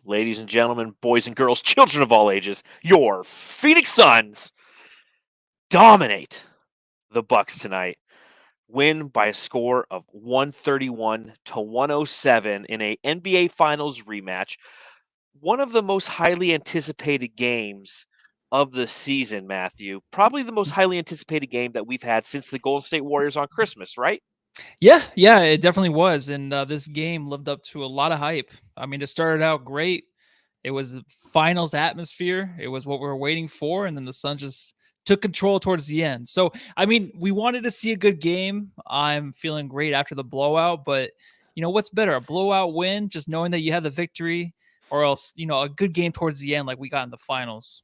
ladies and gentlemen, boys and girls, children of all ages, your Phoenix Suns dominate the Bucks tonight. Win by a score of 131 to 107 in a NBA Finals rematch. One of the most highly anticipated games of the season, Matthew. Probably the most highly anticipated game that we've had since the Golden State Warriors on Christmas, right? Yeah, it definitely was. And this game lived up to a lot of hype. I mean, it started out great. It was the finals atmosphere. It was what we were waiting for. And then the Suns just took control towards the end. So, I mean, we wanted to see a good game. I'm feeling great after the blowout. But, what's better? A blowout win, just knowing that you had the victory, or else, a good game towards the end like we got in the finals.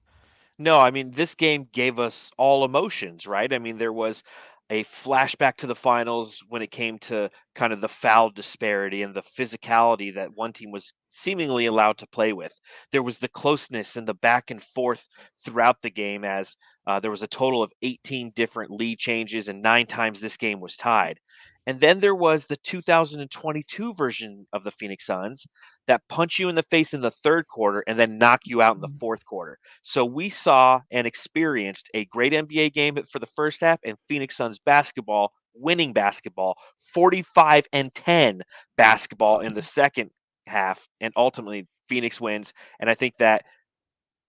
No, I mean, this game gave us all emotions, right? I mean, there was a flashback to the finals when it came to kind of the foul disparity and the physicality that one team was seemingly allowed to play with. There was the closeness and the back and forth throughout the game as there was a total of 18 different lead changes, and 9 times this game was tied. And then there was the 2022 version of the Phoenix Suns that punch you in the face in the third quarter and then knock you out in the fourth quarter. So we saw and experienced a great NBA game for the first half and Phoenix Suns basketball, winning basketball, 45-10 basketball in the second half, and ultimately Phoenix wins. And I think that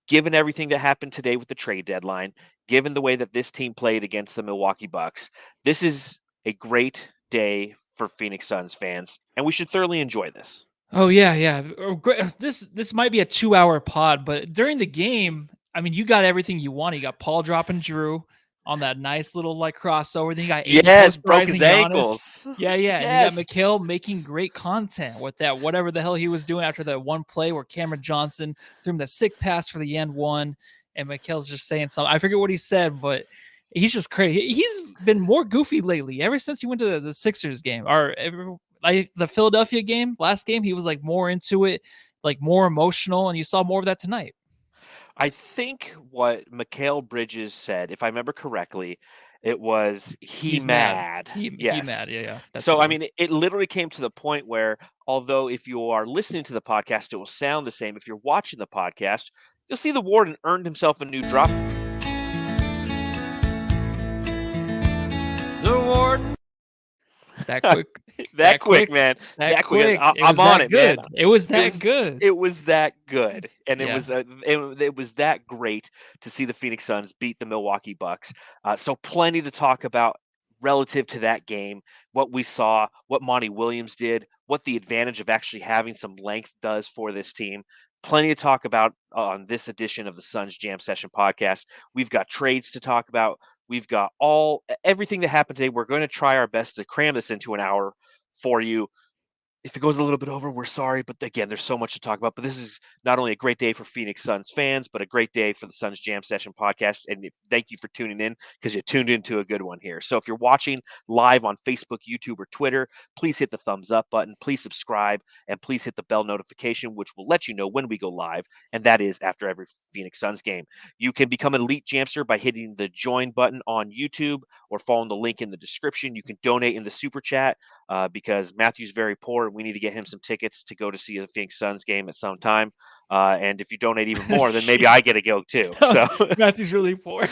given everything that happened today with the trade deadline, given the way that this team played against the Milwaukee Bucks, this is a great day for Phoenix Suns fans, and we should thoroughly enjoy this. Oh yeah. This might be a 2-hour pod, but during the game, I mean, you got everything you want. You got Paul dropping Drew on that nice little crossover. Then you got Ayton broke his Giannis. ankles. Yeah. Yes. And you got Mikal making great content with that, whatever the hell he was doing after that one play where Cameron Johnson threw him the sick pass for the end one, and Mikal's just saying something. I forget what he said, but he's just crazy. He's been more goofy lately ever since he went to the Sixers game like the Philadelphia game, last game. He was more into it, more emotional, and you saw more of that tonight. I think what Mikal Bridges said, if I remember correctly, it was he's mad. He mad. Yeah. So, I mean, it literally came to the point where, although if you are listening to the podcast, it will sound the same. If you're watching the podcast, you'll see the Warden earned himself a new drop. The Warden. That quick. That quick, man. That quick. I'm on it, man. It was that good. It was that good, and it was that great to see the Phoenix Suns beat the Milwaukee Bucks. So plenty to talk about relative to that game, what we saw, what Monty Williams did, what the advantage of actually having some length does for this team. Plenty to talk about on this edition of the Suns Jam Session podcast. We've got trades to talk about. We've got everything that happened today. We're going to try our best to cram this into an hour for you. If it goes a little bit over, we're sorry. But again, there's so much to talk about. But this is not only a great day for Phoenix Suns fans, but a great day for the Suns Jam Session podcast. And thank you for tuning in, because you tuned into a good one here. So if you're watching live on Facebook, YouTube, or Twitter, please hit the thumbs up button. Please subscribe, and please hit the bell notification, which will let you know when we go live. And that is after every Phoenix Suns game. You can become an Elite Jamster by hitting the join button on YouTube or following the link in the description. You can donate in the super chat because Matthew's very poor. We need to get him some tickets to go to see the Phoenix Suns game at some time. And if you donate even more, then maybe I get a go too. So Matthew's really poor.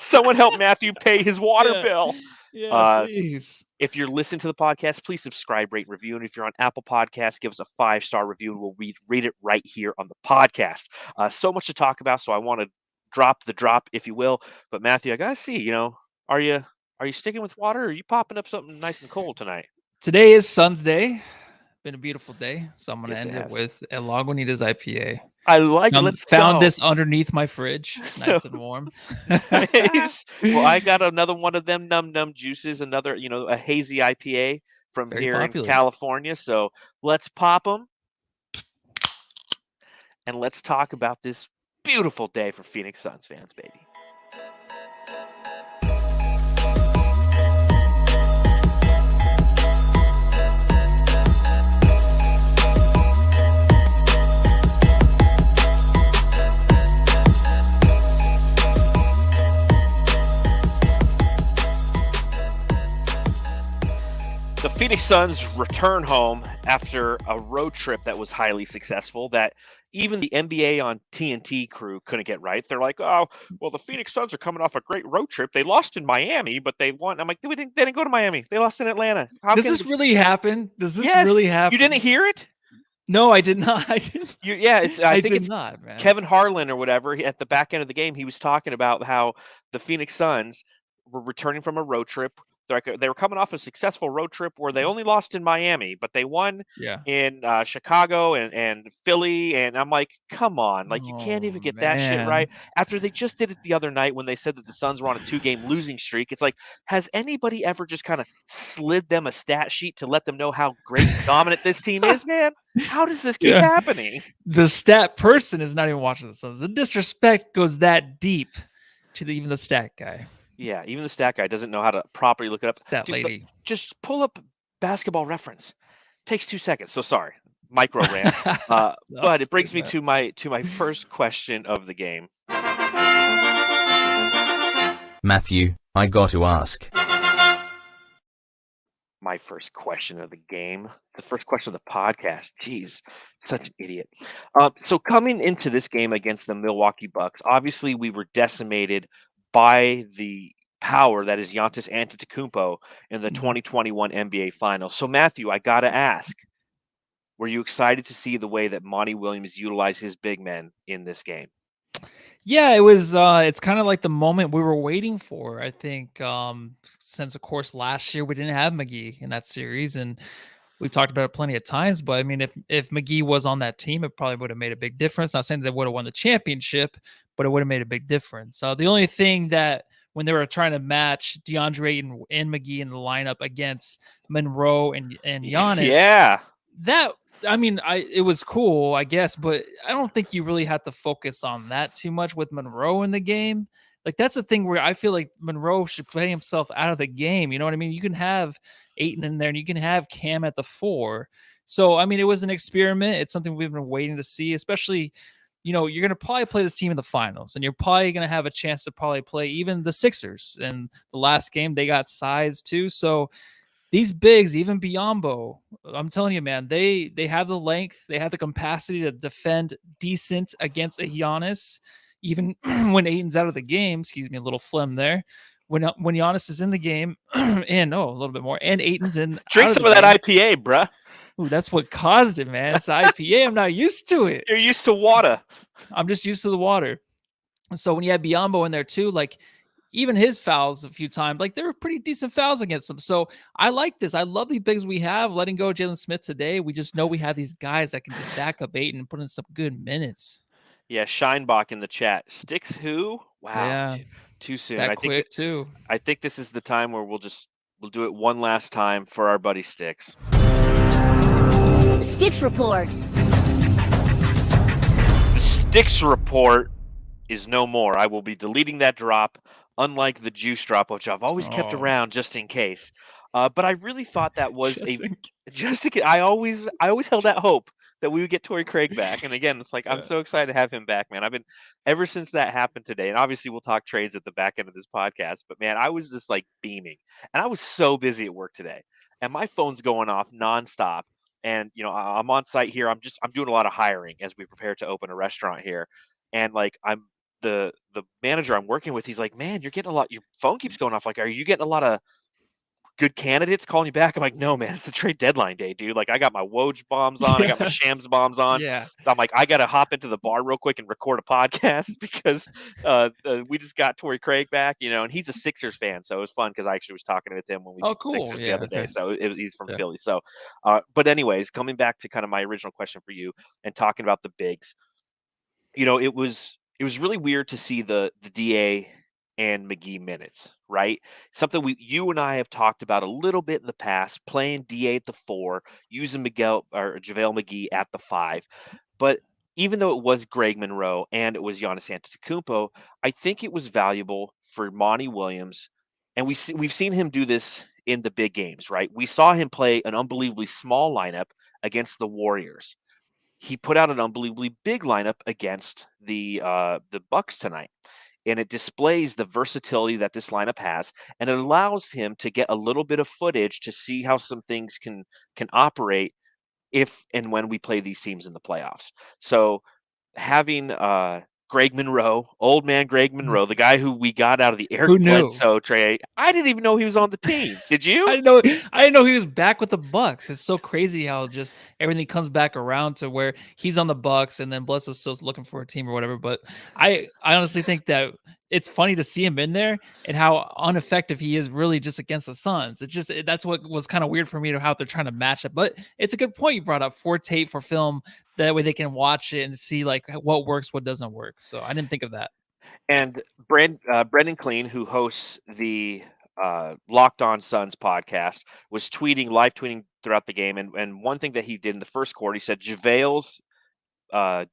Someone help Matthew pay his water bill. Yeah, please. If you're listening to the podcast, please subscribe, rate, review. And if you're on Apple Podcasts, give us a 5-star review, and we'll read it right here on the podcast. So much to talk about, so I want to drop the drop, if you will. But Matthew, I gotta see, are you sticking with water, or are you popping up something nice and cold tonight? Today is Suns Day. Been a beautiful day, so I'm gonna end it with a Lagunitas IPA. I like it. Let's found this underneath my fridge, nice and warm. Nice. Well, I got another one of them num juices, another a hazy IPA from Very here popular. in California. So let's pop them, and let's talk about this beautiful day for Phoenix Suns fans, baby. The Phoenix Suns return home after a road trip that was highly successful that even the NBA on TNT crew couldn't get right. They're like, oh, well, the Phoenix Suns are coming off a great road trip. They lost in Miami, but they won. I'm like, they didn't go to Miami. They lost in Atlanta. How Does can this really happen? Does this Yes, really you happen? didn't hear it? No, I did not. I didn't. I think did it's not, man. Kevin Harlan or whatever. At the back end of the game, he was talking about how the Phoenix Suns were returning from a road trip. They were coming off a successful road trip where they only lost in Miami, but they won Yeah. in Chicago and Philly. And I'm like, come on, like you can't Oh, even get that shit man. right. After they just did it the other night when they said that the Suns were on a 2-game losing streak, it's like, has anybody ever just kind of slid them a stat sheet to let them know how great and dominant this team is, man? How does this keep Yeah. happening? The stat person is not even watching the Suns. The disrespect goes that deep to even the stat guy. Yeah, even the stat guy doesn't know how to properly look it up. Stat Dude, lady. just pull up Basketball Reference. Takes 2 seconds. So sorry, micro rant. But it brings me to my first question of the game. Matthew, I got to ask. My first question of the game. The first question of the podcast. Jeez, such an idiot. So coming into this game against the Milwaukee Bucks, obviously we were decimated by the power that is Giannis Antetokounmpo in the 2021 NBA Finals. So Matthew, I gotta ask, were you excited to see the way that Monty Williams utilized his big men in this game? Yeah, it was it's kind of like the moment we were waiting for. I think since of course last year we didn't have McGee in that series, and we've talked about it plenty of times, but I mean if McGee was on that team, it probably would have made a big difference. Not saying they would have won the championship, but it would have made a big difference. The only thing that when they were trying to match DeAndre Ayton and McGee in the lineup against Monroe and Giannis, Yeah. that I mean, it was cool, I guess, but I don't think you really have to focus on that too much with Monroe in the game. Like that's the thing where I feel like Monroe should play himself out of the game. You know what I mean? You can have Ayton in there and you can have Cam at the 4. So I mean, it was an experiment. It's something we've been waiting to see, especially, you know, you're going to probably play this team in the finals and you're probably going to have a chance to probably play even the Sixers. And the last game they got size too. So these bigs, even Biyombo, I'm telling you, man, they have the length, they have the capacity to defend decent against a Giannis, even when Ayton's out of the game. Excuse me, a little phlegm there. When Giannis is in the game, and a little bit more, and Ayton's in. Drink some of that IPA, bruh. Ooh, that's what caused it, man. It's IPA. I'm not used to it. You're used to water. I'm just used to the water. So when you have Biyombo in there too, like even his fouls a few times, like there were pretty decent fouls against him. So I like this. I love these bigs we have. Letting go of Jalen Smith today. We just know we have these guys that can just back up Ayton and put in some good minutes. Yeah, Scheinbach in the chat. Sticks who? Wow. Yeah, too soon. I think this is the time where we'll do it one last time for our buddy Sticks. Sticks report. The Sticks report is no more. I will be deleting that drop, unlike the juice drop, which I've always kept around just in case. But I really thought that was just in case. I always held that hope that we would get Torrey Craig back. And again, it's like I'm so excited to have him back, man. I've been ever since that happened today. And obviously we'll talk trades at the back end of this podcast, but man, I was just like beaming. And I was so busy at work today. And my phone's going off nonstop. And you know, I'm on site here. I'm doing a lot of hiring as we prepare to open a restaurant here. And like the manager I'm working with, he's like, man, you're getting a lot, your phone keeps going off. Like, are you getting a lot of good candidates calling you back? I'm like, no, man, it's the trade deadline day, dude. Like I got my Woj bombs on. I got my Shams bombs on. Yeah. I'm like, I got to hop into the bar real quick and record a podcast because we just got Torrey Craig back, you know, and he's a Sixers fan. So it was fun because I actually was talking with him when we cool. Sixers the other day. So he's from Philly. So, but anyways, coming back to kind of my original question for you and talking about the bigs, you know, it was really weird to see the DA and McGee minutes, right? Something you and I have talked about a little bit in the past, playing DA at the 4, using JaVale McGee at the 5. But even though it was Greg Monroe and it was Giannis Antetokounmpo, I think it was valuable for Monty Williams, and we've seen him do this in the big games, right? We saw him play an unbelievably small lineup against the Warriors. He put out an unbelievably big lineup against the Bucks tonight. and it displays the versatility that this lineup has, and it allows him to get a little bit of footage to see how some things can operate if and when we play these teams in the playoffs. So having Greg Monroe, old man Greg Monroe, the guy who we got out of the Eric Who knew? Bledsoe trade, I didn't even know he was on the team. Did you? I didn't know he was back with the Bucks. It's so crazy how just everything comes back around to where he's on the Bucks and then Bledsoe's still looking for a team or whatever. But I honestly think that it's funny to see him in there and how ineffective he is really just against the Suns. That's what was kind of weird for me to how they're trying to match it. But it's a good point you brought up for tape, for film. That way they can watch it and see like what works, what doesn't work. So I didn't think of that. And Brendan Clean, who hosts the Locked On Suns podcast, was live tweeting throughout the game. And one thing that he did in the first quarter, he said JaVale's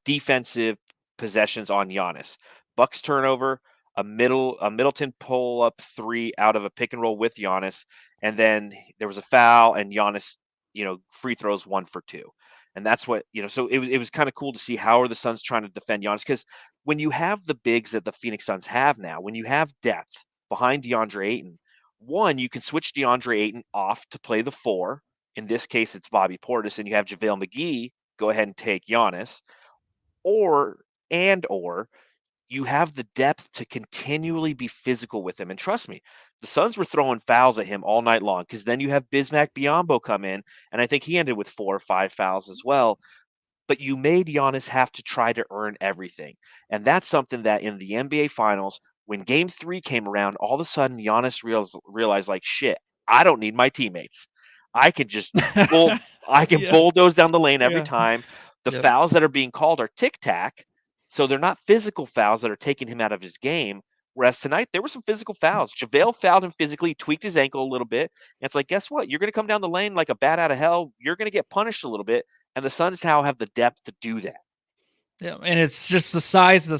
defensive possessions on Giannis. Bucks turnover, a Middleton pull up three out of a pick and roll with Giannis, and then there was a foul, and Giannis, free throws 1 for 2. And that's what, so it was kind of cool to see how are the Suns trying to defend Giannis, because when you have the bigs that the Phoenix Suns have now, when you have depth behind Deandre Ayton, one, you can switch Deandre Ayton off to play the 4. In this case, it's Bobby Portis, and you have JaVale McGee go ahead and take Giannis, or you have the depth to continually be physical with him. And trust me, the Suns were throwing fouls at him all night long, because then you have Bismack Biyombo come in, and I think he ended with 4 or 5 fouls as well. But you made Giannis have to try to earn everything. And that's something that in the NBA Finals, when Game 3 came around, all of a sudden Giannis realized like, shit, I don't need my teammates. I can just bulldoze down the lane every time. The fouls that are being called are tic-tac, so they're not physical fouls that are taking him out of his game. Whereas tonight, there were some physical fouls. JaVale fouled him physically, tweaked his ankle a little bit. And it's like, guess what? You're going to come down the lane like a bat out of hell. You're going to get punished a little bit. And the Suns now have the depth to do that. Yeah, and it's just the size. The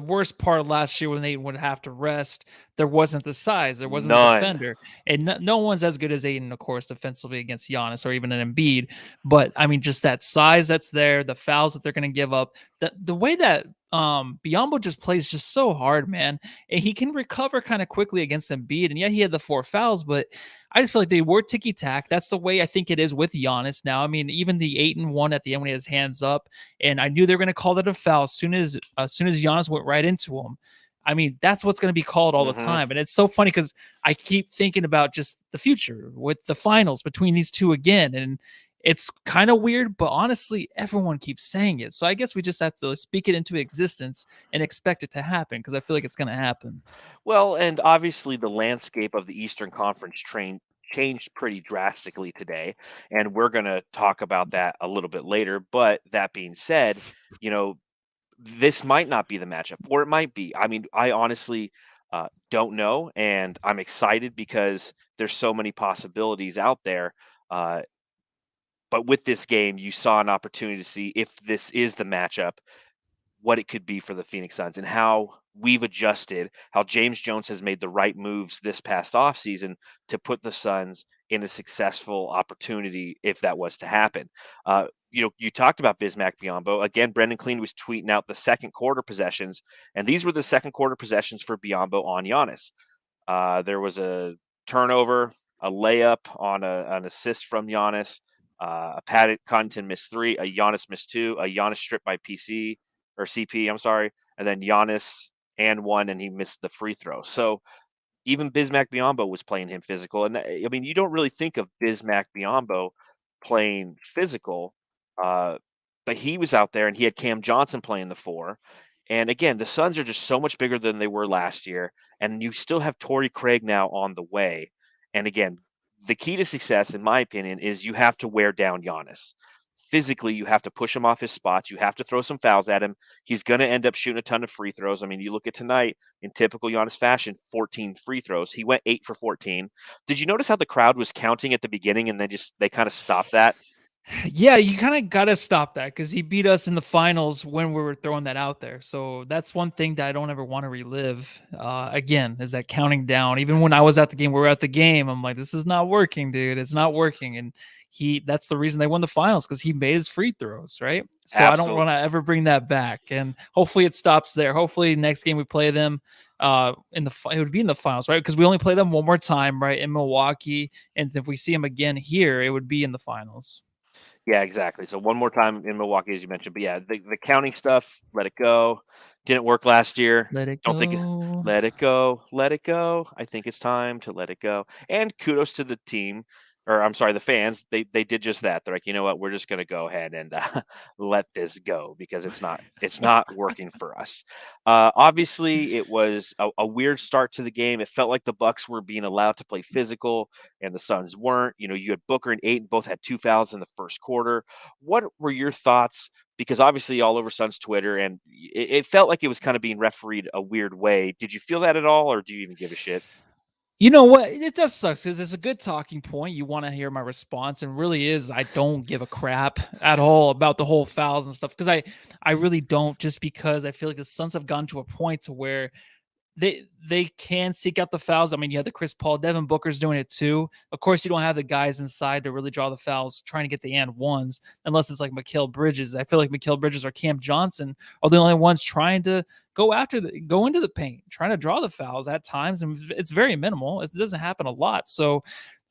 worst part last year when they would have to rest, there wasn't the size, there wasn't the defender, and no one's as good as Ayton, of course, defensively against Giannis or even an Embiid. But I mean, just that size that's there, the fouls that they're going to give up, the way that Biyombo just plays just so hard, man, and he can recover kind of quickly against Embiid. And yeah, he had the 4 fouls, but I just feel like they were ticky-tack. That's the way I think it is with Giannis now. I mean, even the 8-1 at the end when he has hands up, and I knew they were going to call that a foul as soon as Giannis went right into him. I mean, that's what's going to be called all the time. And it's so funny because I keep thinking about just the future with the finals between these two again. And it's kind of weird, but honestly, everyone keeps saying it. So I guess we just have to speak it into existence and expect it to happen, because I feel like it's going to happen. Well, and obviously the landscape of the Eastern Conference changed pretty drastically today, and we're going to talk about that a little bit later. But that being said, this might not be the matchup, or it might be. I mean, I honestly don't know, and I'm excited because there's so many possibilities out there. But with this game, you saw an opportunity to see if this is the matchup, what it could be for the Phoenix Suns, and how we've adjusted, how James Jones has made the right moves this past offseason to put the Suns in a successful opportunity if that was to happen. You talked about Bismack Biyombo. Again, Brendan Clean was tweeting out the second quarter possessions, and these were the second quarter possessions for Biyombo on Giannis. There was a turnover, a layup on an assist from Giannis. A Pat Connaughton missed 3, a Giannis missed 2, a Giannis stripped by CP, I'm sorry, and then Giannis and 1, and he missed the free throw. So even Bismack Biyombo was playing him physical. And I mean, you don't really think of Bismack Biyombo playing physical, but he was out there, and he had Cam Johnson playing the 4. And again, the Suns are just so much bigger than they were last year, and you still have Torrey Craig now on the way. And again, the key to success, in my opinion, is you have to wear down Giannis. Physically, you have to push him off his spots. You have to throw some fouls at him. He's going to end up shooting a ton of free throws. I mean, you look at tonight, in typical Giannis fashion, 14 free throws. He went 8 for 14. Did you notice how the crowd was counting at the beginning, and they kind of stopped that? Yeah, you kind of got to stop that, because he beat us in the finals when we were throwing that out there. So that's one thing that I don't ever want to relive again, is that counting down. Even when I was at the game, we were at the game, I'm like, this is not working, dude. It's not working. And that's the reason they won the finals, because he made his free throws, right? So Absolutely. I don't want to ever bring that back, and hopefully it stops there. Hopefully next game we play them it would be in the finals, right? Because we only play them one more time, right, in Milwaukee, and if we see them again here, it would be in the finals. Yeah, exactly. So one more time in Milwaukee, as you mentioned. But yeah, the counting stuff, let it go. Didn't work last year. Let it Don't think go. let it go. Let it go. I think it's time to let it go. And kudos to the team, or I'm sorry, the fans. They did just that. They're like, you know what? We're just gonna go ahead and let this go because it's not working for us. Obviously, it was a weird start to the game. It felt like the Bucks were being allowed to play physical and the Suns weren't. You had Booker and Ayton both had 2 fouls in the first quarter. What were your thoughts? Because obviously all over Suns Twitter, and it felt like it was kind of being refereed a weird way. Did you feel that at all, or do you even give a shit? You know what? It does suck because it's a good talking point. You want to hear my response, and really is I don't give a crap at all about the whole fouls and stuff, because I really don't, just because I feel like the Suns have gotten to a point to where they can seek out the fouls. I mean, you have the Chris Paul, Devin Booker's doing it too. Of course, you don't have the guys inside to really draw the fouls, trying to get the and ones, unless it's like Mikal Bridges. I feel like Mikal Bridges or Cam Johnson are the only ones trying to go into the paint, trying to draw the fouls at times, and it's very minimal. It doesn't happen a lot. So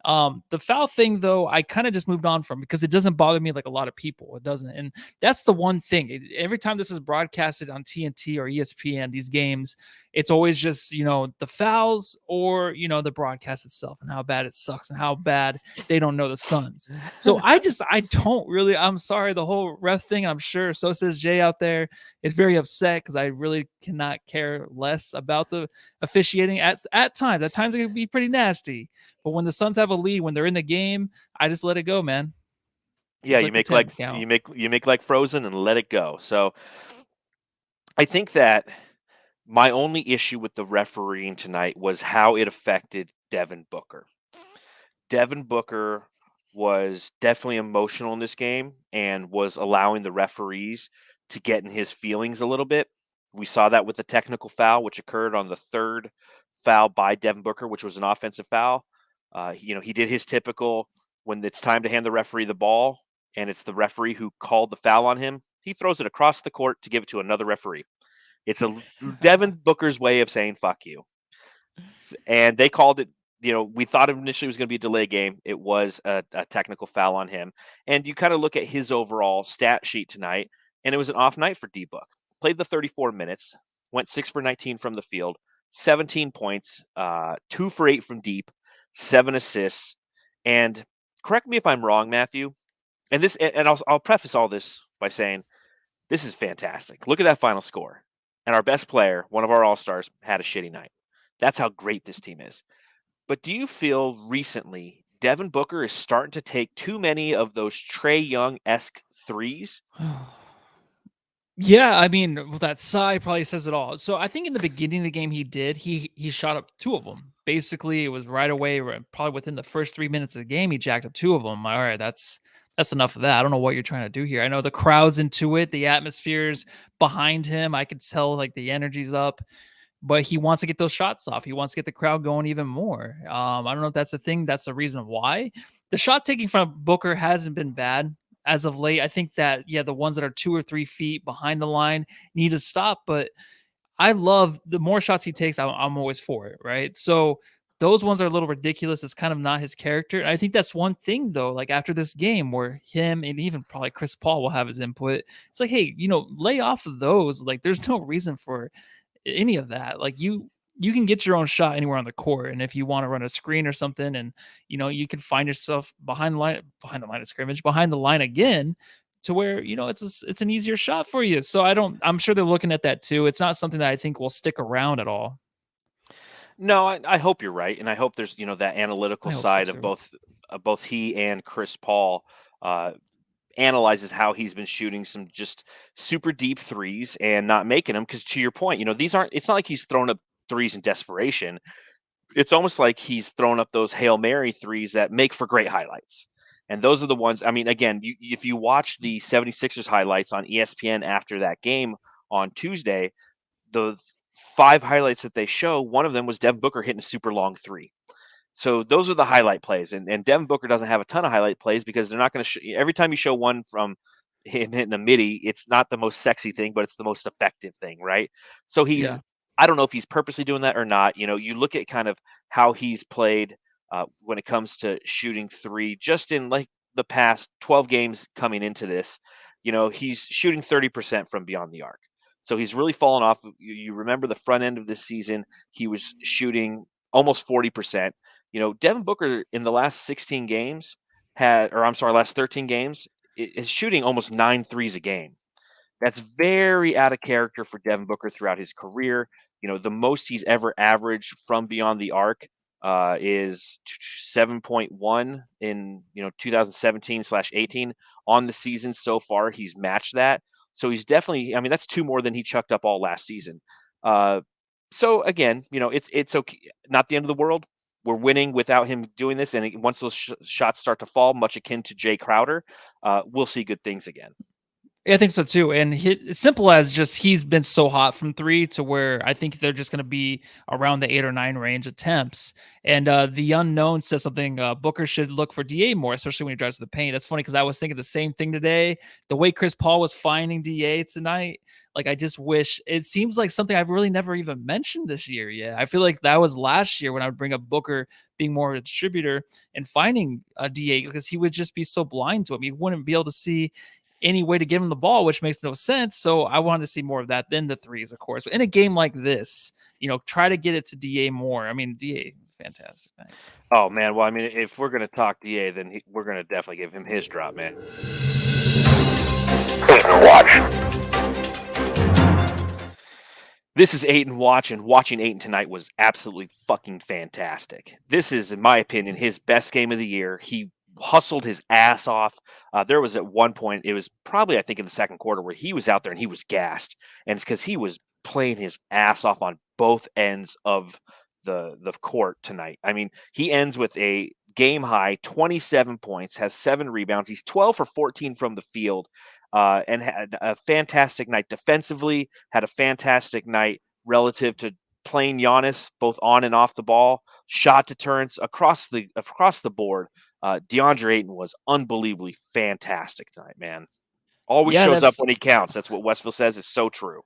the foul thing, though, I kind of just moved on from, because it doesn't bother me like a lot of people. It doesn't. And that's the one thing. Every time this is broadcasted on TNT or ESPN, these games, it's always just, the fouls or, the broadcast itself and how bad it sucks and how bad they don't know the Suns. So I don't really, I'm sorry, the whole ref thing, I'm sure so says Jay out there, is very upset because I really cannot care less about the officiating at times. At times it can be pretty nasty. But when the Suns have a lead, when they're in the game, I just let it go, man. Yeah, you make like Frozen and let it go. So I think that my only issue with the refereeing tonight was how it affected Devin Booker. Devin Booker was definitely emotional in this game and was allowing the referees to get in his feelings a little bit. We saw that with the technical foul, which occurred on the third foul by Devin Booker, which was an offensive foul. He did his typical, when it's time to hand the referee the ball and it's the referee who called the foul on him, he throws it across the court to give it to another referee. It's a Devin Booker's way of saying fuck you. And they called it, we thought initially it was going to be a delay game. It was a technical foul on him. And you kind of look at his overall stat sheet tonight, and it was an off night for D-Book. Played the 34 minutes, went 6 for 19 from the field, 17 points, 2 for 8 from deep, 7 assists. And correct me if I'm wrong, Matthew. And I'll preface all this by saying this is fantastic. Look at that final score. And our best player, one of our all-stars, had a shitty night. That's how great this team is. But do you feel recently Devin Booker is starting to take too many of those Trae Young-esque threes? Yeah, I mean, that sigh probably says it all. So I think in the beginning of the game he shot up 2 of them. Basically, it was right away, probably within the first 3 minutes of the game, he jacked up 2 of them. All right, that's enough of that. I don't know what you're trying to do here. I know the crowd's into it, the atmosphere's behind him. I could tell like the energy's up, but he wants to get those shots off. He wants to get the crowd going even more. I don't know if that's the thing. That's the reason why. The shot taking from Booker hasn't been bad as of late. I think that, the ones that are 2 or 3 feet behind the line need to stop, but I love the more shots he takes, I'm always for it, right? So those ones are a little ridiculous. It's kind of not his character. And I think that's one thing, though, like after this game where him and even probably Chris Paul will have his input. It's like, hey, lay off of those. Like there's no reason for any of that. Like you can get your own shot anywhere on the court, and if you want to run a screen or something, and you can find yourself behind the line of scrimmage, behind the line again, to where it's an easier shot for you. So I'm sure they're looking at that too. It's not something that I think will stick around at all. No, I hope you're right, and I hope there's that analytical side of both he and Chris Paul analyzes how he's been shooting some just super deep threes and not making them. Because to your point, it's not like he's thrown up threes in desperation. It's almost like he's thrown up those Hail Mary threes that make for great highlights. And those are the ones, I mean, again, if you watch the 76ers highlights on ESPN after that game on Tuesday, the 5 highlights that they show, one of them was Devin Booker hitting a super long 3. So those are the highlight plays, and Devin Booker doesn't have a ton of highlight plays because they're not going to every time you show one from him hitting a midi, it's not the most sexy thing, but it's the most effective thing, right? So Yeah. I don't know if he's purposely doing that or not. You look at kind of how he's played when it comes to shooting three, just in like the past 12 games coming into this, he's shooting 30% from beyond the arc. So he's really fallen off. You remember the front end of this season, he was shooting almost 40%. Devin Booker in the last 16 games last 13 games is shooting almost 9 threes a game. That's very out of character for Devin Booker throughout his career. The most he's ever averaged from beyond the arc is 7.1 in 2017/18 on the season so far. He's matched that, so he's definitely. I mean, that's two more than he chucked up all last season. So again, it's okay, not the end of the world. We're winning without him doing this, and once those shots start to fall, much akin to Jay Crowder, we'll see good things again. Yeah, I think so too. And as simple as just he's been so hot from three to where I think they're just going to be around the 8 or 9 range attempts. And the unknown says something Booker should look for DA more, especially when he drives to the paint. That's funny because I was thinking the same thing today. The way Chris Paul was finding DA tonight, like I just wish it seems like something I've really never even mentioned this year yet. I feel like that was last year when I would bring up Booker being more of a distributor and finding a DA because he would just be so blind to him. He wouldn't be able to see any way to give him the ball, which makes no sense. So I wanted to see more of that than the threes, of course. In a game like this, try to get it to DA more. I mean, DA, fantastic night. Oh man, well, I mean, if we're gonna talk DA, then we're gonna definitely give him his drop, man. Ayton watch. This is Ayton watch, and watching Ayton tonight was absolutely fucking fantastic. This is, in my opinion, his best game of the year. He hustled his ass off. There was at one point, it was probably, I think, in the second quarter where he was out there and he was gassed. And it's because he was playing his ass off on both ends of the court tonight. I mean, he ends with a game high 27 points, has 7 rebounds. He's 12 for 14 from the field, and had a fantastic night defensively, had a fantastic night relative to playing Giannis both on and off the ball, shot deterrence across the board. Deandre Ayton was unbelievably fantastic tonight, man. Always shows up when he counts. That's what Westville says. It's so true.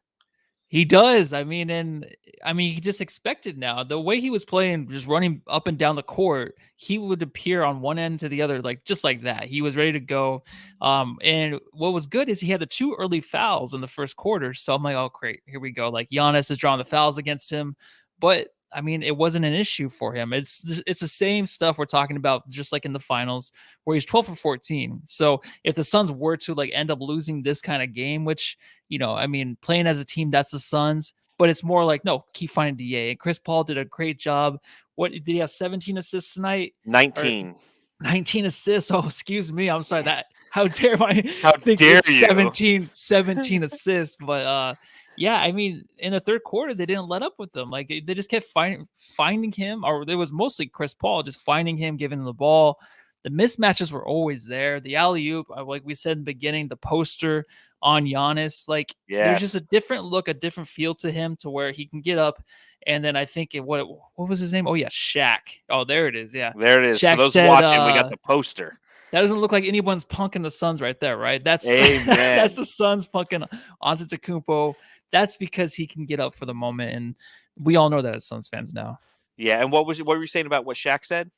He does. I mean, he just expected now. The way he was playing, just running up and down the court, he would appear on one end to the other, like just like that. He was ready to go. And what was good is he had the 2 early fouls in the first quarter. So I'm like, oh, great. Here we go. Like Giannis is drawing the fouls against him. But I mean, it wasn't an issue for him. It's the same stuff we're talking about, just like in the finals, where he's 12 for 14. So if the Suns were to like end up losing this kind of game, which, I mean, playing as a team, that's the Suns, but it's more like, no, keep finding DA. And Chris Paul did a great job. What did he have? 17 assists tonight? 19. 19 assists. Oh, excuse me. I'm sorry. How dare I think it's you? 17 assists. But yeah, I mean, in the third quarter, they didn't let up with them. Like they just kept finding him, or it was mostly Chris Paul just finding him, giving him the ball. The mismatches were always there. The alley-oop, like we said in the beginning, the poster on Giannis, like there's just a different look, a different feel to him, to where he can get up. And then I think what was his name? Oh yeah, Shaq. Oh, there it is. Yeah, there it is. Shaq For those watching, we got the poster. That doesn't look like anyone's punking the Suns right there, right? That's that's the Suns punking Antetokounmpo. That's because he can get up for the moment, and we all know that as Suns fans now. Yeah, and what were you saying about what Shaq said?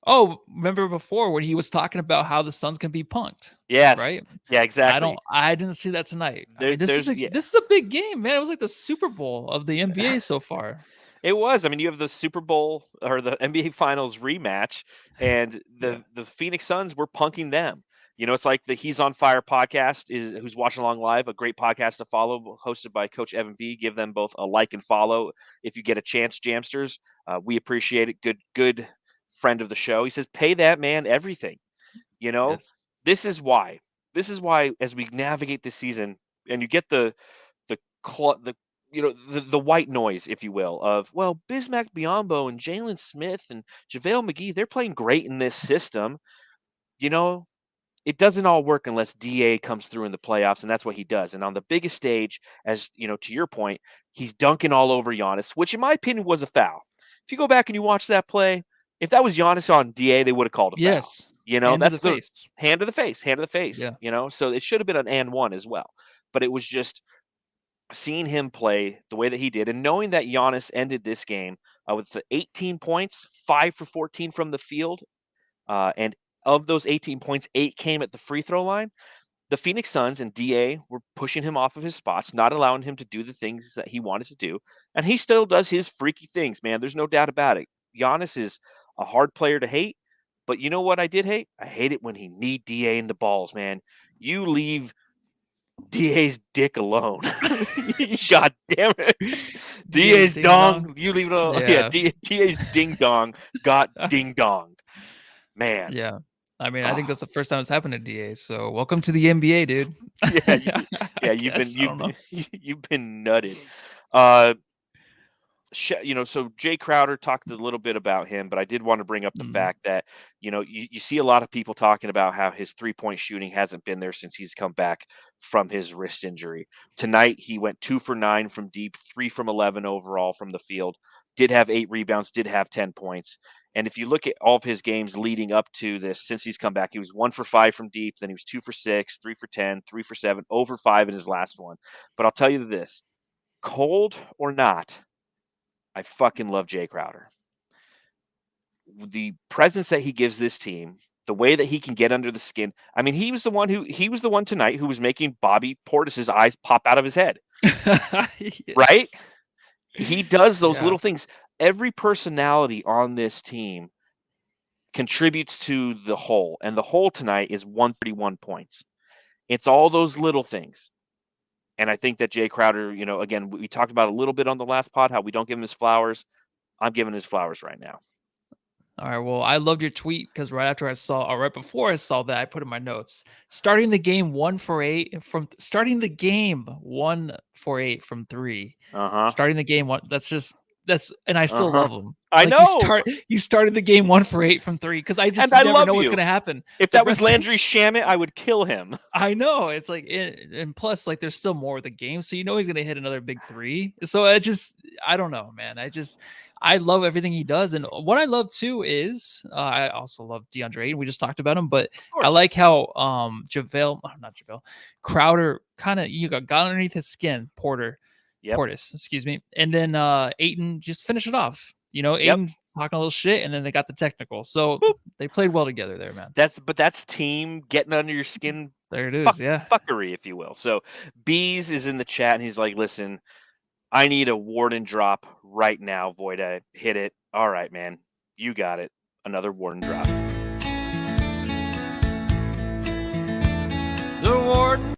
Oh, remember before when he was talking about how the Suns can be punked? Yes, right. Yeah, exactly. I didn't see that tonight. I mean, this is a big game, man. It was like the Super Bowl of the NBA so far. It was. I mean, you have the Super Bowl or the NBA Finals rematch, and the Phoenix Suns were punking them. It's like the He's on Fire podcast who's watching along live, a great podcast to follow, hosted by Coach Evan B. Give them both a like and follow if you get a chance, Jamsters. We appreciate it. Good friend of the show. He says, pay that man everything. Yes. This is why as we navigate this season, and you get the white noise, if you will, of, well, Bismack Biyombo and Jalen Smith and JaVale McGee, they're playing great in this system. It doesn't all work unless DA comes through in the playoffs, and that's what he does. And on the biggest stage, as to your point, he's dunking all over Giannis, which in my opinion was a foul. If you go back and you watch that play, If that was Giannis on DA, they would have called a foul. Yes. You know, Hand that's to the the face. hand to the face, hand to the face. Yeah. You know, so it should have been an and one as well. But it was just seeing him play the way that he did, and knowing that Giannis ended this game with 18 points, 5 for 14 from the field, and of those 18 points, 8 came at the free throw line. The Phoenix Suns and DA were pushing him off of his spots, not allowing him to do the things that he wanted to do. And he still does his freaky things, man. There's no doubt about it. Giannis is a hard player to hate, but you know what I did hate? I hate it when he need DA in the balls, man. You leave DA's dick alone. God damn it. DA's dong, you leave it alone. Yeah, DA's ding dong got ding donged. Man. Yeah. I mean, I think that's the first time it's happened to DA. So welcome to the NBA, dude. You've been nutted. So Jay Crowder talked a little bit about him, but I did want to bring up the fact that, you see a lot of people talking about how his 3-point shooting hasn't been there since he's come back from his wrist injury. Tonight, he went 2 for 9 from deep, 3 from 11 overall from the field, did have 8 rebounds, did have 10 points. And if you look at all of his games leading up to this, since he's come back, he was 1 for 5 from deep, then he was 2 for 6, 3 for 10, 3 for 7, over 5 in his last one. But I'll tell you this, cold or not, I fucking love Jay Crowder. The presence that he gives this team, the way that he can get under the skin. I mean, he was the one tonight who was making Bobby Portis's eyes pop out of his head. Yes. Right? He does those little things. Every personality on this team contributes to the whole, and the whole tonight is 131 points. It's all those little things. And I think that Jay Crowder, again, we talked about a little bit on the last pod, how we don't give him his flowers. I'm giving his flowers right now. All right. Well, I loved your tweet because right before I saw that, I put in my notes, starting the game 1 for 8 from 3. Starting the game one. And I still love him. I know. You started the game 1 for 8 from 3 because I just never know what's going to happen. If that was Landry Shamet, I would kill him. I know. It's like, and plus, like, there's still more of the game, so he's going to hit another big 3. So I don't know, man. I love everything he does, and what I love too is I also love Deandre Ayton. We just talked about him, but I like how Crowder kind of got underneath his skin, Portis, excuse me. And then Ayton just finished it off. Ayton talking a little shit, and then they got the technical. So they played well together there, man. That's team getting under your skin. There it is, fuckery, if you will. So Bees is in the chat, and he's like, listen, I need a Warden drop right now, Voida. Hit it. All right, man. You got it. Another Warden drop. The Warden.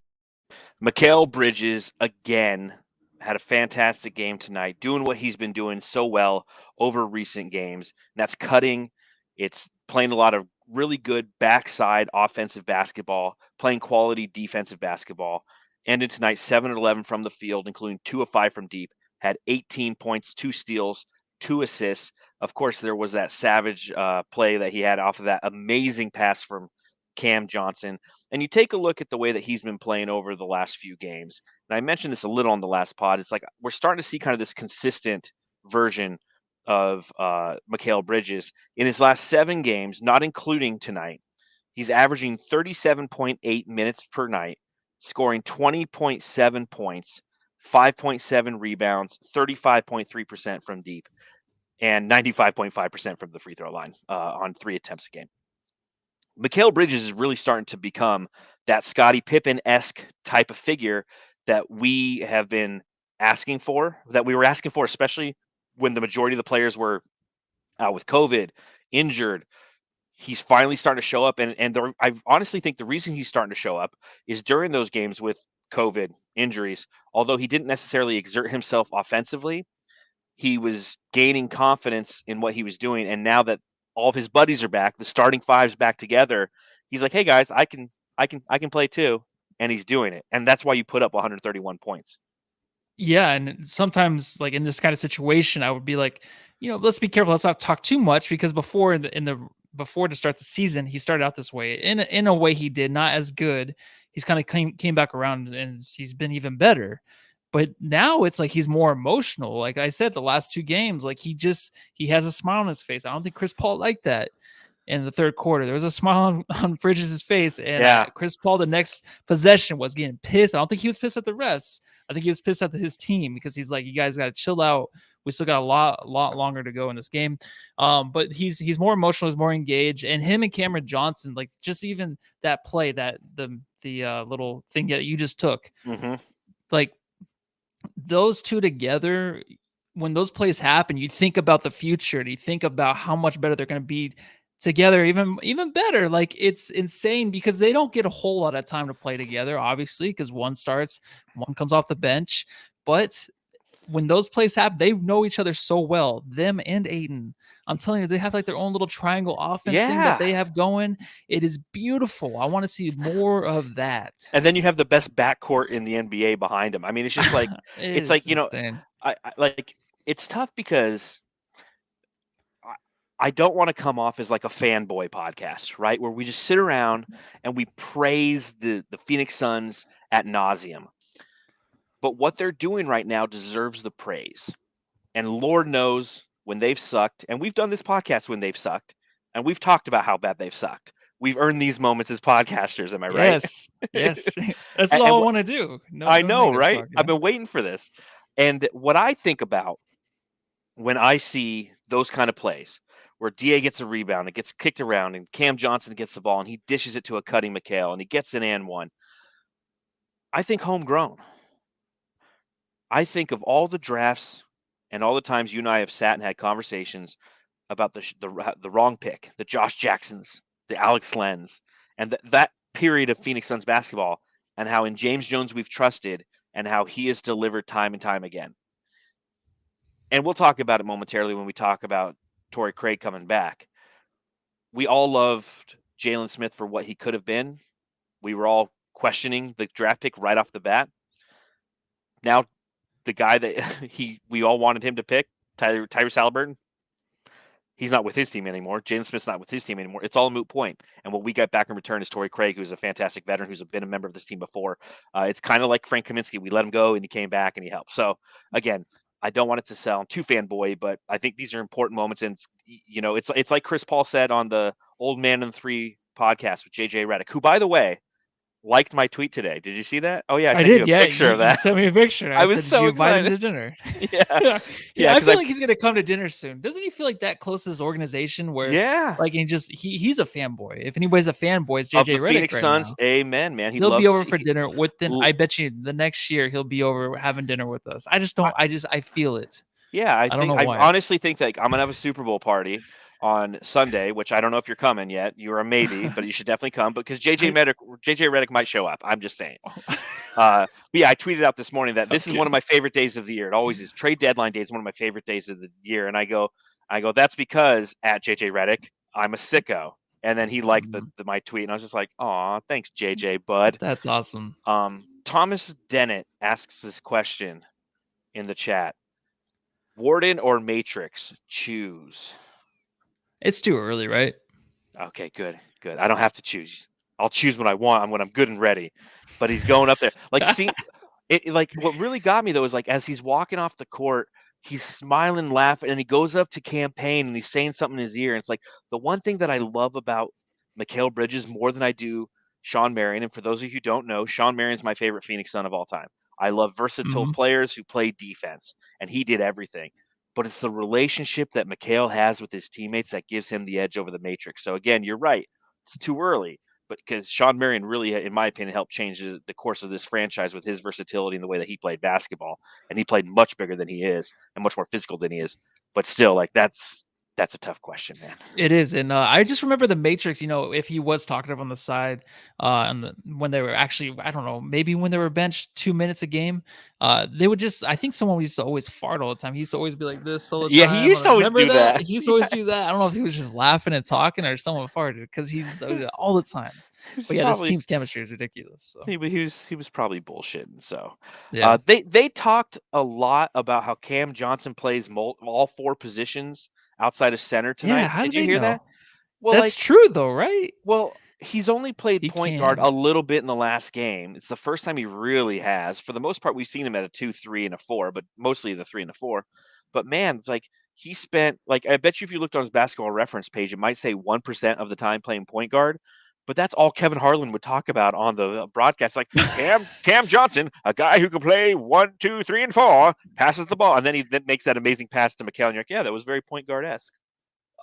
Mikal Bridges, again, had a fantastic game tonight, doing what he's been doing so well over recent games. And that's cutting. It's playing a lot of really good backside offensive basketball, playing quality defensive basketball. Ended tonight 7-11 from the field, including 2 of 5 from deep. Had 18 points, 2 steals, 2 assists. Of course, there was that savage play that he had off of that amazing pass from Cam Johnson. And you take a look at the way that he's been playing over the last few games. And I mentioned this a little on the last pod. It's like we're starting to see kind of this consistent version of Mikal Bridges. In his last 7 games, not including tonight, he's averaging 37.8 minutes per night, scoring 20.7 points, 5.7 rebounds, 35.3% from deep, and 95.5% from the free throw line on 3 attempts a game. Mikal Bridges is really starting to become that Scottie Pippen-esque type of figure that we have been asking for, especially when the majority of the players were out with COVID, injured. He's finally starting to show up, and I honestly think the reason he's starting to show up is during those games with COVID injuries. Although he didn't necessarily exert himself offensively, he was gaining confidence in what he was doing, and now that all of his buddies are back, the starting five's back together, he's like, "Hey guys, I can play too," and he's doing it, and that's why you put up 131 points. Yeah, and sometimes, like in this kind of situation, I would be like, let's be careful. Let's not talk too much, because before to start the season, he started out this way. In a way, he did not as good. He's kind of came back around, and he's been even better. But now it's like he's more emotional. Like I said, the last 2 games, like he has a smile on his face. I don't think Chris Paul liked that in the third quarter. There was a smile on Bridges' face, and Chris Paul, the next possession, was getting pissed. I don't think he was pissed at the refs. I think he was pissed at his team because he's like, you guys got to chill out. We still got a lot longer to go in this game. But he's more emotional, he's more engaged, and him and Cameron Johnson, like just even that play, that the little thing that you just took, like those two together. When those plays happen, you think about the future and you think about how much better they're going to be together, even better. Like it's insane because they don't get a whole lot of time to play together, obviously, because one starts, one comes off the bench. But when those plays happen, they know each other so well, them and Ayton. I'm telling you, they have like their own little triangle offense thing that they have going. It is beautiful. I want to see more of that. And then you have the best backcourt in the NBA behind them. I mean, it's just like it's like, insane. I like it's tough because I don't want to come off as like a fanboy podcast, right? Where we just sit around and we praise the Phoenix Suns ad nauseum. But what they're doing right now deserves the praise. And Lord knows when they've sucked, and we've done this podcast when they've sucked, and we've talked about how bad they've sucked. We've earned these moments as podcasters, am I right? Yes. That's all I want to do. I know, right? I've been waiting for this. And what I think about when I see those kind of plays, where DA gets a rebound, it gets kicked around, and Cam Johnson gets the ball, and he dishes it to a cutting Mikal, and he gets an and one. I think homegrown. I think of all the drafts and all the times you and I have sat and had conversations about the wrong pick, the Josh Jacksons, the Alex Len's, and that period of Phoenix Suns basketball, and how in James Jones we've trusted and how he has delivered time and time again. And we'll talk about it momentarily when we talk about Torrey Craig coming back. We all loved Jalen Smith for what he could have been. We were all questioning the draft pick right off the bat. Now, the guy that we all wanted him to pick, Tyrese Halliburton, he's not with his team anymore. Jalen Smith's not with his team anymore. It's all a moot point. And what we got back in return is Torrey Craig, who's a fantastic veteran, who's been a member of this team before. It's kind of like Frank Kaminsky. We let him go, and he came back, and he helped. So, again, I don't want it to sound too fanboy, but I think these are important moments. And, it's like Chris Paul said on the Old Man and the Three podcast with JJ Redick, who, by the way, liked my tweet today. Did you see that? Oh yeah, I did. You a picture of that. You sent me a picture. I was so excited. Invite him to dinner. Yeah. I feel like he's gonna come to dinner soon. Doesn't he feel like that close to his organization? Where like he's a fanboy. If anybody's a fanboy, it's JJ Redick. Phoenix Suns, amen, man. He'll be over for dinner with them. I bet you the next year he'll be over having dinner with us. I just don't. I feel it. Yeah, I honestly think that I'm gonna have a Super Bowl party on Sunday, which I don't know if you're coming yet. You're a maybe, but you should definitely come because JJ Redick might show up. I'm just saying. But yeah, I tweeted out this morning that this is one of my favorite days of the year. It always is. Trade deadline day is one of my favorite days of the year, and I go, that's because at JJ Redick, I'm a sicko. And then he liked my tweet, and I was just like, "Aw, thanks, JJ, bud." That's awesome. Thomas Dennett asks this question in the chat: Warden or Matrix? Choose. It's too early, right? Okay, good. I don't have to choose. I'll choose when I want. When I'm good and ready. But he's going up there. Like, see, like what really got me though is like as he's walking off the court, he's smiling, laughing, and he goes up to Campaign and he's saying something in his ear. And it's like the one thing that I love about Mikal Bridges more than I do Shawn Marion. And for those of you who don't know, Shawn Marion's my favorite Phoenix Sun of all time. I love versatile players who play defense, and he did everything. But it's the relationship that Mikal has with his teammates that gives him the edge over the Matrix. So again, you're right. It's too early, but because Shawn Marion really, in my opinion, helped change the course of this franchise with his versatility and the way that he played basketball. And he played much bigger than he is and much more physical than he is. But still, like that's a tough question, man. It is. And I just remember the Matrix, if he was talkative on the side when they were actually, I don't know, maybe when they were benched 2 minutes a game, they would just, I think someone used to always fart all the time. He used to always be like this all the time. Yeah, he used to always do that. He used to always do that. I don't know if he was just laughing and talking or someone farted because he's all the time. But yeah, this team's chemistry is ridiculous. So. He was probably bullshitting. So yeah, they talked a lot about how Cam Johnson plays all four positions outside of center tonight. Yeah, did you hear that? Well, that's true though, right? Well, He's only played He point guard can. a little bit in the last game. It's the first time he really has. For the most part, we've seen him at a 2, 3, and a 4, but mostly the 3 and a 4. But man, it's like he spent like I bet you if you looked on his basketball reference page, it might say 1% of the time playing point guard. But that's all Kevin Harlan would talk about on the broadcast. Like Cam Johnson, a guy who can play 1, 2, 3, and 4, passes the ball, and then he makes that amazing pass to Mikal. And you're like, yeah, that was very point guard esque.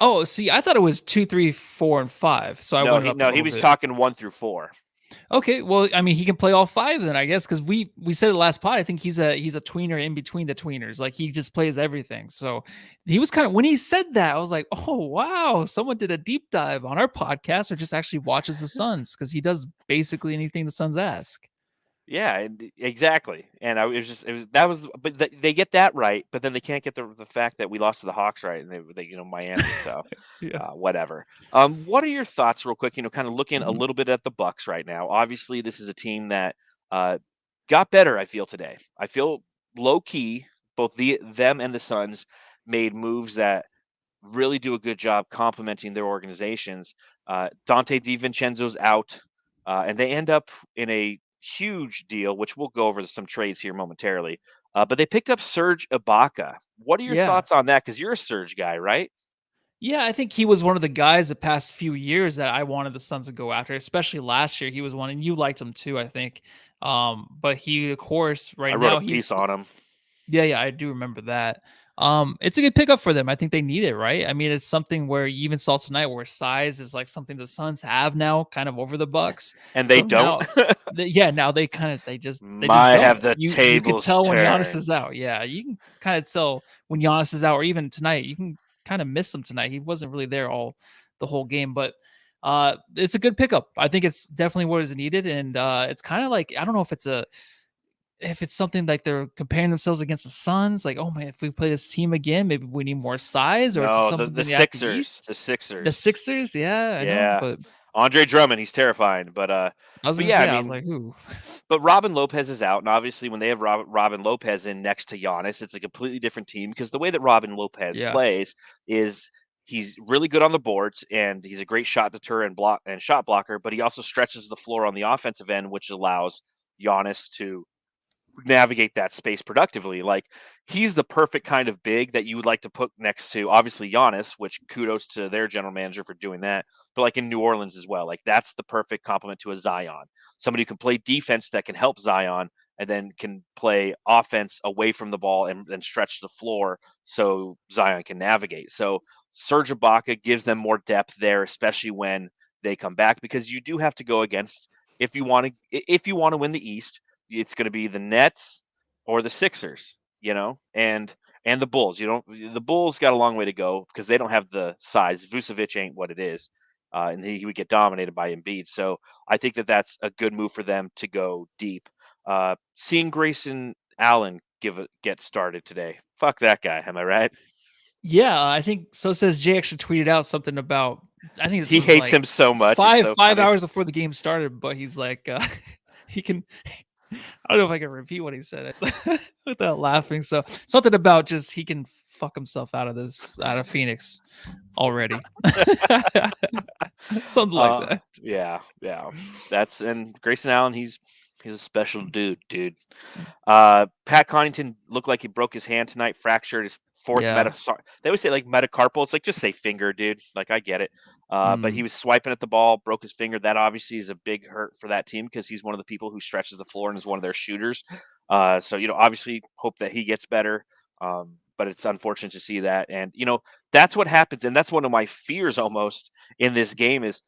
Oh, see, I thought it was 2, 3, 4, and 5. So I went it up a He little was bit. talking 1 through 4. Okay, well, I mean, he can play all 5 then, I guess, because we said it last pod. I think he's a tweener in between the tweeners. Like he just plays everything. So he was kind of when he said that, I was like, oh wow, someone did a deep dive on our podcast or just actually watches the Suns because he does basically anything the Suns ask. Yeah, exactly. And but they get that right, but then they can't get the fact that we lost to the Hawks right, and they Miami. So Yeah. whatever. What are your thoughts, real quick? Kind of looking a little bit at the Bucks right now. Obviously, this is a team that got better. I feel today. I feel low key. Both them and the Suns made moves that really do a good job complementing their organizations. Dante DiVincenzo's out, and they end up in a huge deal, which we'll go over some trades here momentarily. But they picked up Serge Ibaka. What are your Yeah. thoughts on that? Because you're a Serge guy, right? Yeah, I think he was one of the guys the past few years that I wanted the Suns to go after, especially last year. He was one, and you liked him too, I think. But he, of course, I right wrote now a piece on him. Yeah, I do remember that. It's a good pickup for them. I think they need it, right? I mean, it's something where you even saw tonight where size is like something the Suns have now, kind of over the Bucks, and they don't. Now they just Might don't. have the You could tables tell when turned. Giannis is out. Yeah, you can kind of tell when Giannis is out, or even tonight, you can kind of miss him tonight. He wasn't really there the whole game, but it's a good pickup. I think it's definitely what is needed, and it's kind of like I don't know if it's something like they're comparing themselves against the Suns, like, oh man, if we play this team again, maybe we need more size, or it's No, something the in the Sixers. East. The Sixers. The Sixers, yeah, I know, but Andre Drummond, he's terrifying. But I was yeah, I was like, ooh. But Robin Lopez is out, and obviously when they have Robin Lopez in next to Giannis, it's a completely different team because the way that Robin Lopez plays is he's really good on the boards and he's a great shot deterrent and shot blocker, but he also stretches the floor on the offensive end, which allows Giannis to navigate that space productively. Like he's the perfect kind of big that you would like to put next to obviously Giannis, which kudos to their general manager for doing that. But like in New Orleans as well, like that's the perfect complement to a Zion. Somebody who can play defense that can help Zion and then can play offense away from the ball and stretch the floor so Zion can navigate. So Serge Ibaka gives them more depth there, especially when they come back, because you do have to go against if you want to win the East, it's going to be the Nets or the Sixers, and the Bulls. The Bulls got a long way to go because they don't have the size. Vucevic ain't what it is, and he would get dominated by Embiid. So I think that that's a good move for them to go deep. Seeing Grayson Allen get started today. Fuck that guy. Am I right? Yeah, I think so. Says Jay actually tweeted out something about. I think he hates him so much. Five hours before the game started, but he's like, he can. I don't know if I can repeat what he said without laughing. So something about just he can fuck himself out of Phoenix already. Something like that. Yeah. And Grayson Allen, he's a special dude. Pat Connaughton looked like he broke his hand tonight, fractured his fourth They always say like metacarpal. It's like just say finger, dude. Like I get it. But he was swiping at the ball, broke his finger. That obviously is a big hurt for that team because he's one of the people who stretches the floor and is one of their shooters. So obviously hope that he gets better. But it's unfortunate to see that. And that's what happens. And that's one of my fears almost in this game is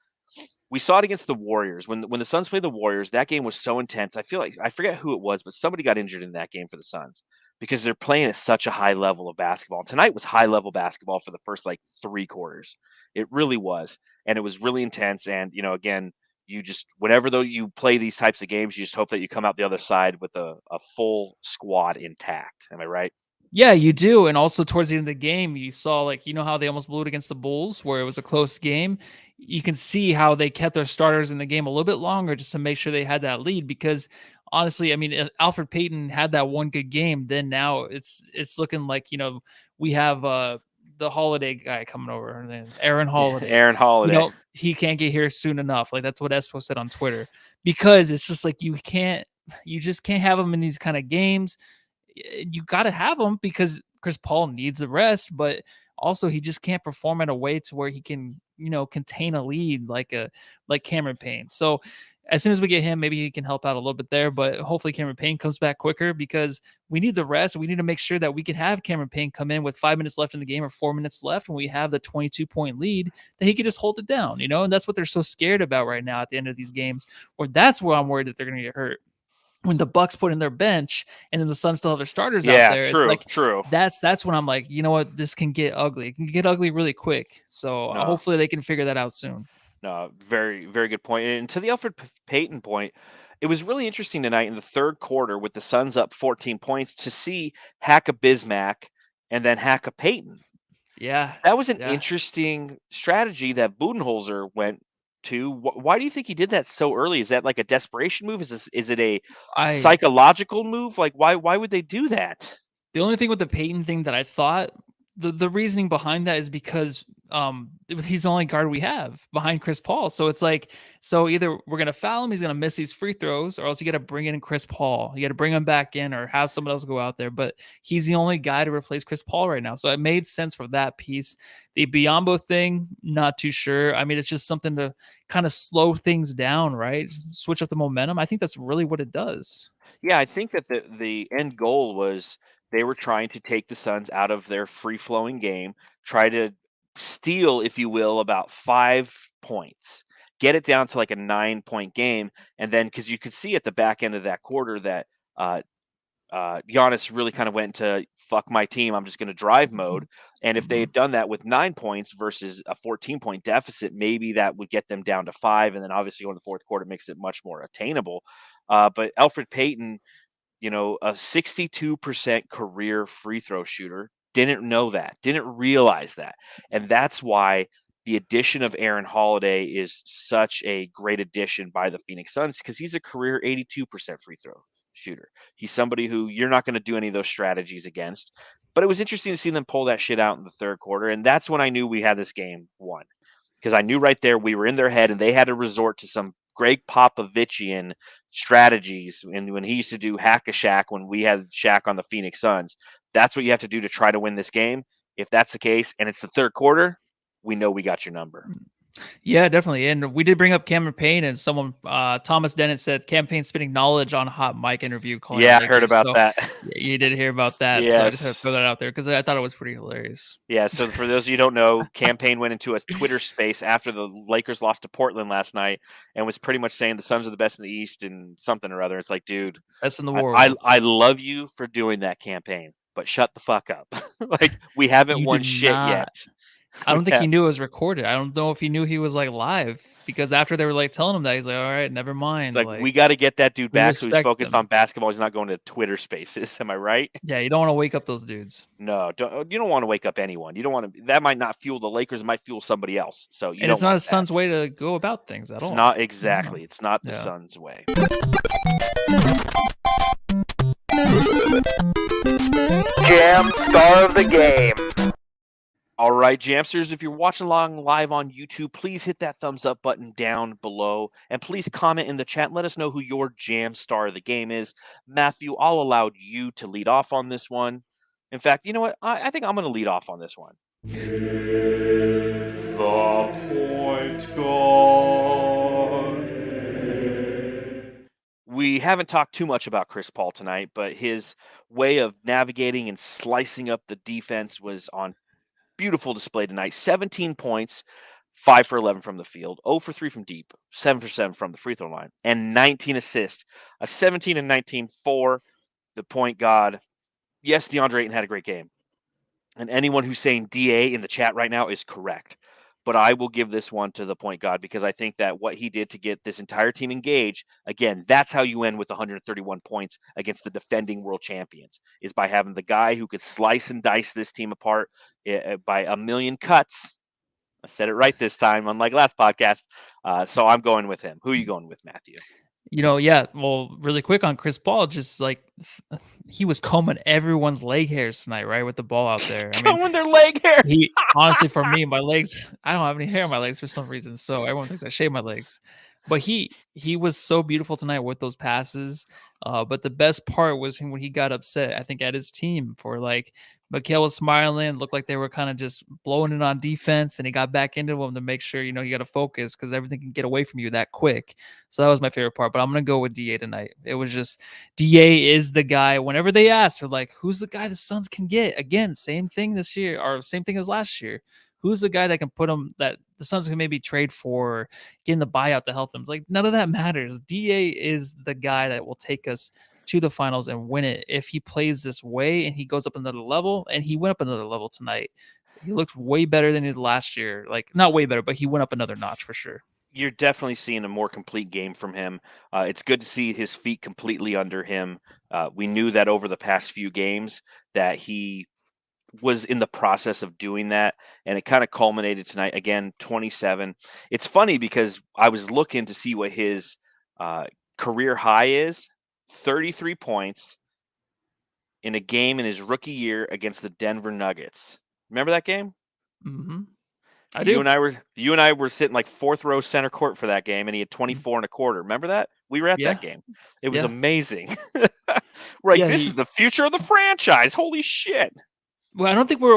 we saw it against the Warriors. When the Suns played the Warriors, that game was so intense. I feel like I forget who it was, but somebody got injured in that game for the Suns because they're playing at such a high level of basketball. Tonight was high level basketball for the first like 3 quarters. It really was. And it was really intense. And, again, you just, whenever though you play these types of games, you just hope that you come out the other side with a full squad intact. Am I right? Yeah, you do. And also towards the end of the game, you saw how they almost blew it against the Bulls where it was a close game. You can see how they kept their starters in the game a little bit longer just to make sure they had that lead because honestly, I mean, Alfred Payton had that one good game. Then now it's looking like, we have the Holiday guy coming over, and then Aaron Holiday. Aaron Holiday. He can't get here soon enough. Like that's what Espo said on Twitter, because it's just like you just can't have him in these kind of games. You got to have him because Chris Paul needs the rest, but also he just can't perform in a way to where he can, contain a lead like Cameron Payne. So as soon as we get him, maybe he can help out a little bit there, but hopefully Cameron Payne comes back quicker because we need the rest. We need to make sure that we can have Cameron Payne come in with 5 minutes left in the game or 4 minutes left when we have the 22-point lead, that he can just hold it down, and that's what they're so scared about right now at the end of these games, or that's where I'm worried that they're going to get hurt. When the Bucks put in their bench and then the Suns still have their starters out there. True, it's like, true. That's when I'm like, you know what, this can get ugly. It can get ugly really quick. So hopefully they can figure that out soon. No, very, very good point. And to the Elfrid Payton point, it was really interesting tonight in the third quarter with the Suns up 14 points to see Hacka Bismack and then Hacka Payton. Yeah. That was an interesting strategy that Budenholzer went to. Why do you think he did that so early? Is that like a desperation move? Is it a psychological move? Like why would they do that? The only thing with the Payton thing that I thought, the reasoning behind that is because he's the only guard we have behind Chris Paul. So it's like, either we're going to foul him, he's going to miss these free throws, or else you got to bring in Chris Paul. You got to bring him back in or have someone else go out there. But he's the only guy to replace Chris Paul right now. So it made sense for that piece. The Biyombo thing, not too sure. I mean, it's just something to kind of slow things down, right? Switch up the momentum. I think that's really what it does. Yeah, I think that the end goal was they were trying to take the Suns out of their free-flowing game, try to steal, if you will, about 5 points, get it down to like a 9-point game, and then because you could see at the back end of that quarter that Giannis really kind of went into fuck my team, I'm just going to drive mode. And if they had done that with 9 points versus a 14-point deficit, maybe that would get them down to 5. And then obviously going to the fourth quarter makes it much more attainable. But Elfrid Payton, a 62% career free throw shooter, didn't know that, didn't realize that. And that's why the addition of Aaron Holiday is such a great addition by the Phoenix Suns, because he's a career 82% free throw shooter. He's somebody who you're not going to do any of those strategies against. But it was interesting to see them pull that shit out in the third quarter. And that's when I knew we had this game won, because I knew right there we were in their head and they had to resort to some Greg Popovichian strategies. And when he used to do Hack-a-Shaq when we had Shaq on the Phoenix Suns, that's what you have to do to try to win this game. If that's the case and it's the third quarter, we know we got your number. Yeah, definitely. And we did bring up Cameron Payne, and someone, Thomas Dennett, said Cameron Payne spitting knowledge on a hot mic interview. Yeah, I heard about that. You did hear about that. Yes. So I just had to throw that out there because I thought it was pretty hilarious. Yeah, so for those of you who don't know, Cam Payne went into a Twitter space after the Lakers lost to Portland last night and was pretty much saying the Suns are the best in the East and something or other. It's like, dude, best in the world. I love you for doing that campaign, but shut the fuck up. Like, we haven't won shit yet. I don't think he knew it was recorded. I don't know if he knew he was like live, because after they were like telling him that, he's like, all right, never mind. It's like we got to get that dude back so he's focused on basketball. He's not going to Twitter spaces. Am I right? Yeah, you don't want to wake up those dudes. No, you don't want to wake up anyone. You don't want to. That might not fuel the Lakers. It might fuel somebody else. So and it's not a Suns way to go about things at all. It's not exactly. It's not the Suns way. Jam star of the game. All right, Jamsters, if you're watching along live on YouTube, please hit that thumbs up button down below. And please comment in the chat and let us know who your Jam star of the game is. Matthew, I'll allow you to lead off on this one. In fact, you know what? I think I'm going to lead off on this one. The point guard. We haven't talked too much about Chris Paul tonight, but his way of navigating and slicing up the defense was on beautiful display tonight. 17 points, 5 for 11 from the field, 0 for 3 from deep, 7 for 7 from the free throw line, and 19 assists. A 17 and 19 for the point guard. Yes, Deandre Ayton had a great game. And anyone who's saying DA in the chat right now is correct. But I will give this one to the point guard, because I think that what he did to get this entire team engaged, again, that's how you end with 131 points against the defending world champions, is by having the guy who could slice and dice this team apart by a million cuts. I said it right this time, unlike last podcast. So I'm going with him. Who are you going with, Matthew? Yeah. Well, really quick on Chris Paul, just like he was combing everyone's leg hairs tonight, right, with the ball out there. I mean, Combing their leg hairs. he honestly, for me, my legs, I don't have any hair on my legs for some reason, so everyone thinks I shave my legs. But he was so beautiful tonight with those passes. But the best part was when he got upset, I think, at his team for like Mikal was smiling, looked like they were kind of just blowing it on defense, and he got back into them to make sure you got to focus because everything can get away from you that quick. So that was my favorite part. But I'm gonna go with DA tonight. It was just DA is the guy. Whenever they ask, they're like, "Who's the guy the Suns can get?" Again, same thing this year, or same thing as last year. Who's the guy that can put them that the Suns can maybe trade for, get in the buyout to help them? It's like none of that matters. DA is the guy that will take us to the finals and win it if he plays this way and he goes up another level. And he went up another level tonight. He looked way better than he did last year. Like not way better, but he went up another notch for sure. You're definitely seeing a more complete game from him. It's good to see his feet completely under him. We knew that over the past few games that he was in the process of doing that, and it kind of culminated tonight. Again, 27. It's funny because I was looking to see what his career high is. 33 points in a game in his rookie year against the Denver Nuggets. Remember that game? Mm-hmm. I do. You and I were sitting like fourth row center court for that game, and he had 24 and a quarter. Remember that? We were at that game. It was amazing. Right, this is the future of the franchise. Holy shit! Well, I don't think we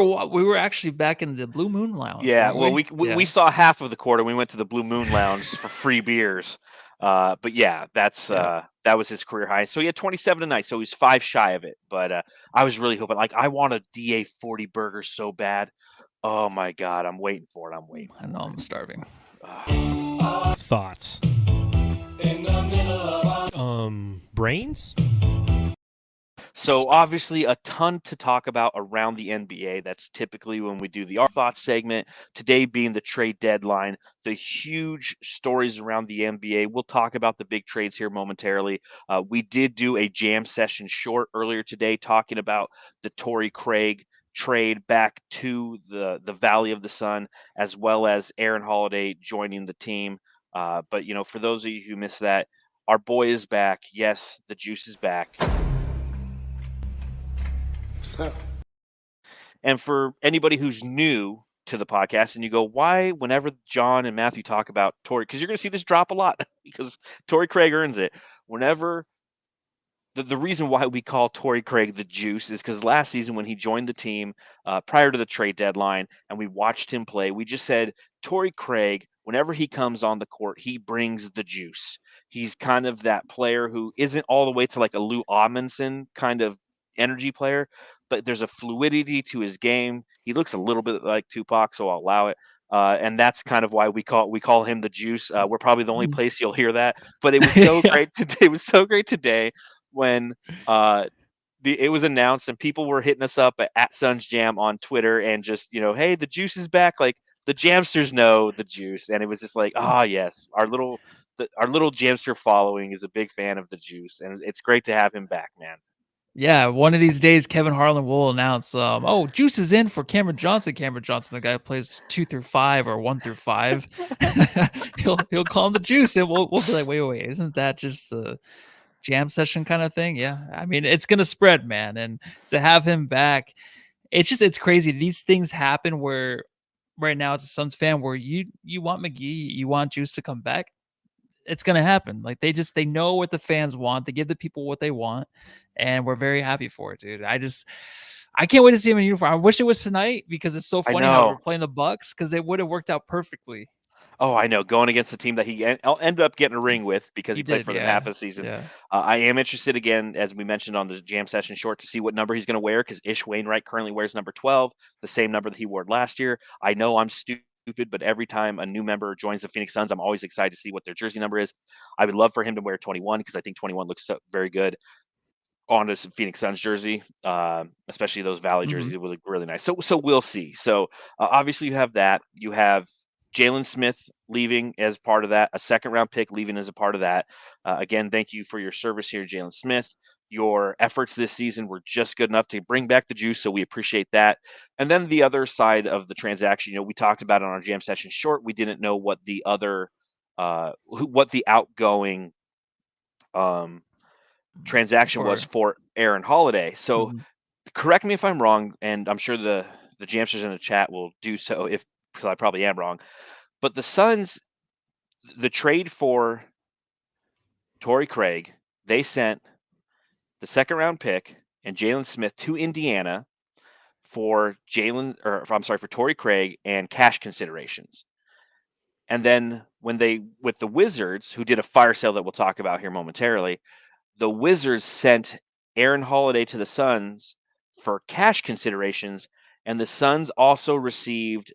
were actually back in the Blue Moon Lounge. Yeah, well, we saw half of the court, and we went to the Blue Moon Lounge for free beers. But yeah, that was his career high. So he had 27 tonight, so he's 5 shy of it. But I was really hoping, like, I want a DA 40 burger so bad. Oh my God, I'm waiting for it. I know I'm starving. Thoughts? Brains? So obviously a ton to talk about around the NBA. That's typically when we do the Our Thoughts segment. Today being the trade deadline, the huge stories around the NBA. We'll talk about the big trades here momentarily. We did do a jam session short earlier today talking about the Torrey Craig trade back to the Valley of the Sun, as well as Aaron Holiday joining the team. But for those of you who missed that, our boy is back. Yes, the juice is back. What's up? And for anybody who's new to the podcast and you go, why whenever John and Matthew talk about Torrey, because you're going to see this drop a lot because Torrey Craig earns it. Whenever the reason why we call Torrey Craig the juice is because last season when he joined the team prior to the trade deadline and we watched him play, we just said Torrey Craig, whenever he comes on the court, he brings the juice. He's kind of that player who isn't all the way to like a Lou Amundsen kind of energy player, but there's a fluidity to his game. He looks a little bit like Tupac, so I'll allow it. And that's kind of why we call him the juice. We're probably the only place you'll hear that, but it was so great today. It was so great today when it was announced and people were hitting us up at Suns Jam on Twitter and just hey, the juice is back. Like the Jamsters know the juice, and it was just like yes, our little Jamster following is a big fan of the juice, and it's great to have him back, man. Yeah, one of these days, Kevin Harlan will announce, Juice is in for Cameron Johnson. Cameron Johnson, the guy who plays 2 through 5 or 1 through 5. he'll call him the Juice, and we'll be like, wait, isn't that just a jam session kind of thing? Yeah, I mean, it's gonna spread, man, and to have him back, it's crazy. These things happen where right now as a Suns fan, where you want McGee, you want Juice to come back. It's going to happen. Like they know what the fans want. They give the people what they want. And we're very happy for it, dude. I can't wait to see him in uniform. I wish it was tonight because it's so funny how we're playing the Bucks because it would have worked out perfectly. Oh, I know. Going against the team that he ended up getting a ring with because he played for them half a season. Yeah. I am interested again, as we mentioned on the jam session short, to see what number he's going to wear because Wainright currently wears number 12, the same number that he wore last year. I know I'm stupid, but every time a new member joins the Phoenix Suns, I'm always excited to see what their jersey number is. I would love for him to wear 21 because I think 21 looks very good on a Phoenix Suns jersey, especially those Valley jerseys. It would look really nice. So we'll see. So obviously you have that. You have Jalen Smith leaving as part of that, a second-round pick leaving as a part of that. Again, thank you for your service here, Jalen Smith. Your efforts this season were just good enough to bring back the juice, so we appreciate that. And then the other side of the transaction, we talked about it on our jam session short. We didn't know what the other, what the outgoing transaction was for Aaron Holiday. So correct me if I'm wrong, and I'm sure the Jamsters in the chat will do so because I probably am wrong. But the Suns, the trade for Torrey Craig, they sent the second round pick and Jalen Smith to Indiana for Torrey Craig and cash considerations. And then with the Wizards, who did a fire sale that we'll talk about here momentarily, the Wizards sent Aaron Holiday to the Suns for cash considerations, and the Suns also received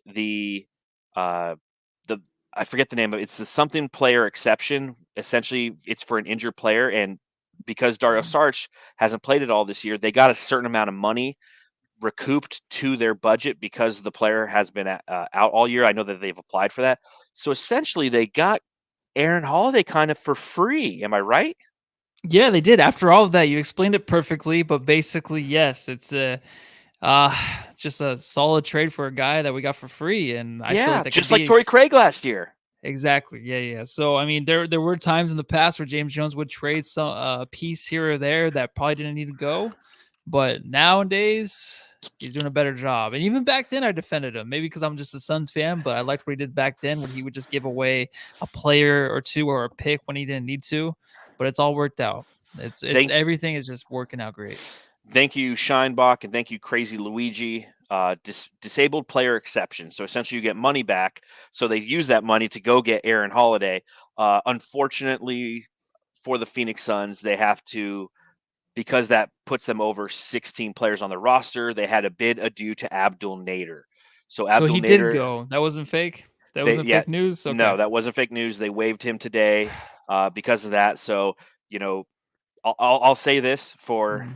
I forget the name of it. It's the something player exception. Essentially, it's for an injured player, and because Dario Saric hasn't played at all this year, they got a certain amount of money recouped to their budget because the player has been out all year. I know that they've applied for that. So essentially, they got Aaron Holiday kind of for free. Am I right? Yeah, they did. After all of that, you explained it perfectly, but basically, yes, it's just a solid trade for a guy that we got for free, and I feel like that just like Torrey Craig last year. Exactly. Yeah. So I mean, there were times in the past where James Jones would trade some piece here or there that probably didn't need to go, but nowadays he's doing a better job. And even back then, I defended him, maybe because I'm just a Suns fan, but I liked what he did back then when he would just give away a player or two or a pick when he didn't need to. But it's all worked out. It's everything is just working out great. Thank you, Scheinbach, and thank you, Crazy Luigi. Disabled player exception. So essentially, you get money back. So they use that money to go get Aaron Holiday. Unfortunately, for the Phoenix Suns, they have to, because that puts them over 16 players on the roster. They had a bid adieu to Abdul Nader. So he did go. That wasn't fake. That wasn't fake news. Okay. No, that wasn't fake news. They waived him today because of that. So I'll say this for.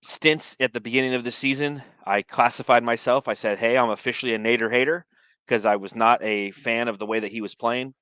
Stints at the beginning of the season, I classified myself. I said, hey, I'm officially a Nader hater because I was not a fan of the way that he was playing.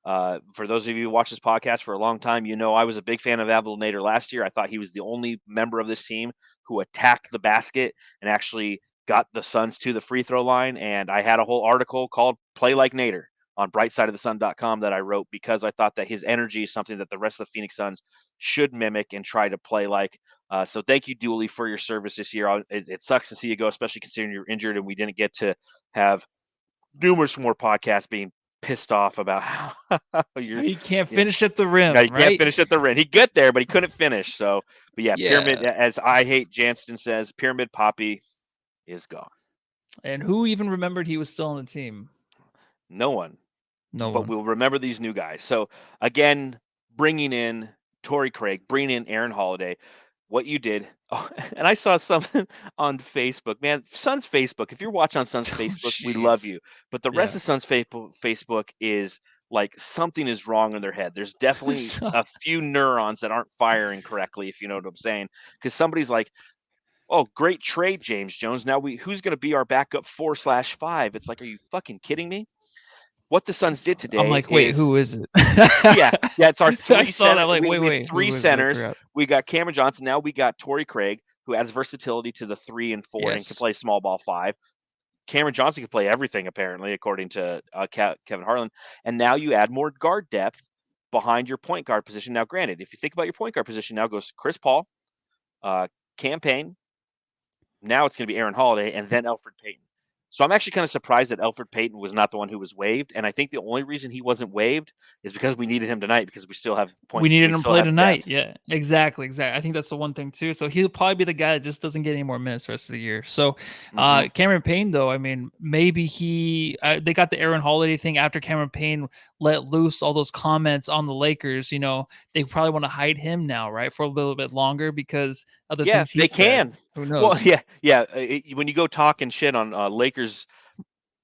For those of you who watch this podcast for a long time, I was a big fan of Abdul Nader last year. I thought he was the only member of this team who attacked the basket and actually got the Suns to the free throw line. And I had a whole article called Play Like Nader on brightsideofthesun.com that I wrote because I thought that his energy is something that the rest of the Phoenix Suns should mimic and try to play like. So thank you, Dooley, for your service this year. It sucks to see you go, especially considering you're injured and we didn't get to have numerous more podcasts being pissed off about how he can't finish at the rim. He can't finish at the rim. He got there, but he couldn't finish. So, but yeah, Pyramid, as I hate Janston says, Pyramid Poppy is gone. And who even remembered he was still on the team? No one. But we'll remember these new guys. So again, bringing in Torrey Craig, bringing in Aaron Holiday. What you did, and I saw something on Facebook. Man, Suns Facebook. If you're watching on Suns Facebook, we love you. But the rest of Suns Facebook is like something is wrong in their head. There's definitely a few neurons that aren't firing correctly, if you know what I'm saying. Because somebody's like, "Oh, great trade, James Jones. Now who's going to be our backup 4/5?" It's like, are you fucking kidding me? What the Suns did today. I'm like, wait, who is it? yeah, it's our three centers. Like, we had three centers. We got Cameron Johnson. Now we got Torrey Craig, who adds versatility to the 3 and 4 and can play small ball 5. Cameron Johnson can play everything, apparently, according to Kevin Harlan. And now you add more guard depth behind your point guard position. Now, granted, if you think about your point guard position, now goes Chris Paul, Cam Payne. Now it's going to be Aaron Holiday and then Elfrid Payton. So I'm actually kind of surprised that Elfrid Payton was not the one who was waived, and I think the only reason he wasn't waived is because we needed him tonight because we still have points. We needed him to play tonight. Depth. Yeah, exactly. I think that's the one thing too. So he'll probably be the guy that just doesn't get any more minutes the rest of the year. So Cameron Payne, though, I mean, maybe they got the Aaron Holiday thing after Cameron Payne let loose all those comments on the Lakers. They probably want to hide him now, right, for a little bit longer because other things he said. Who knows? Well, yeah. When you go talking shit on Lakers.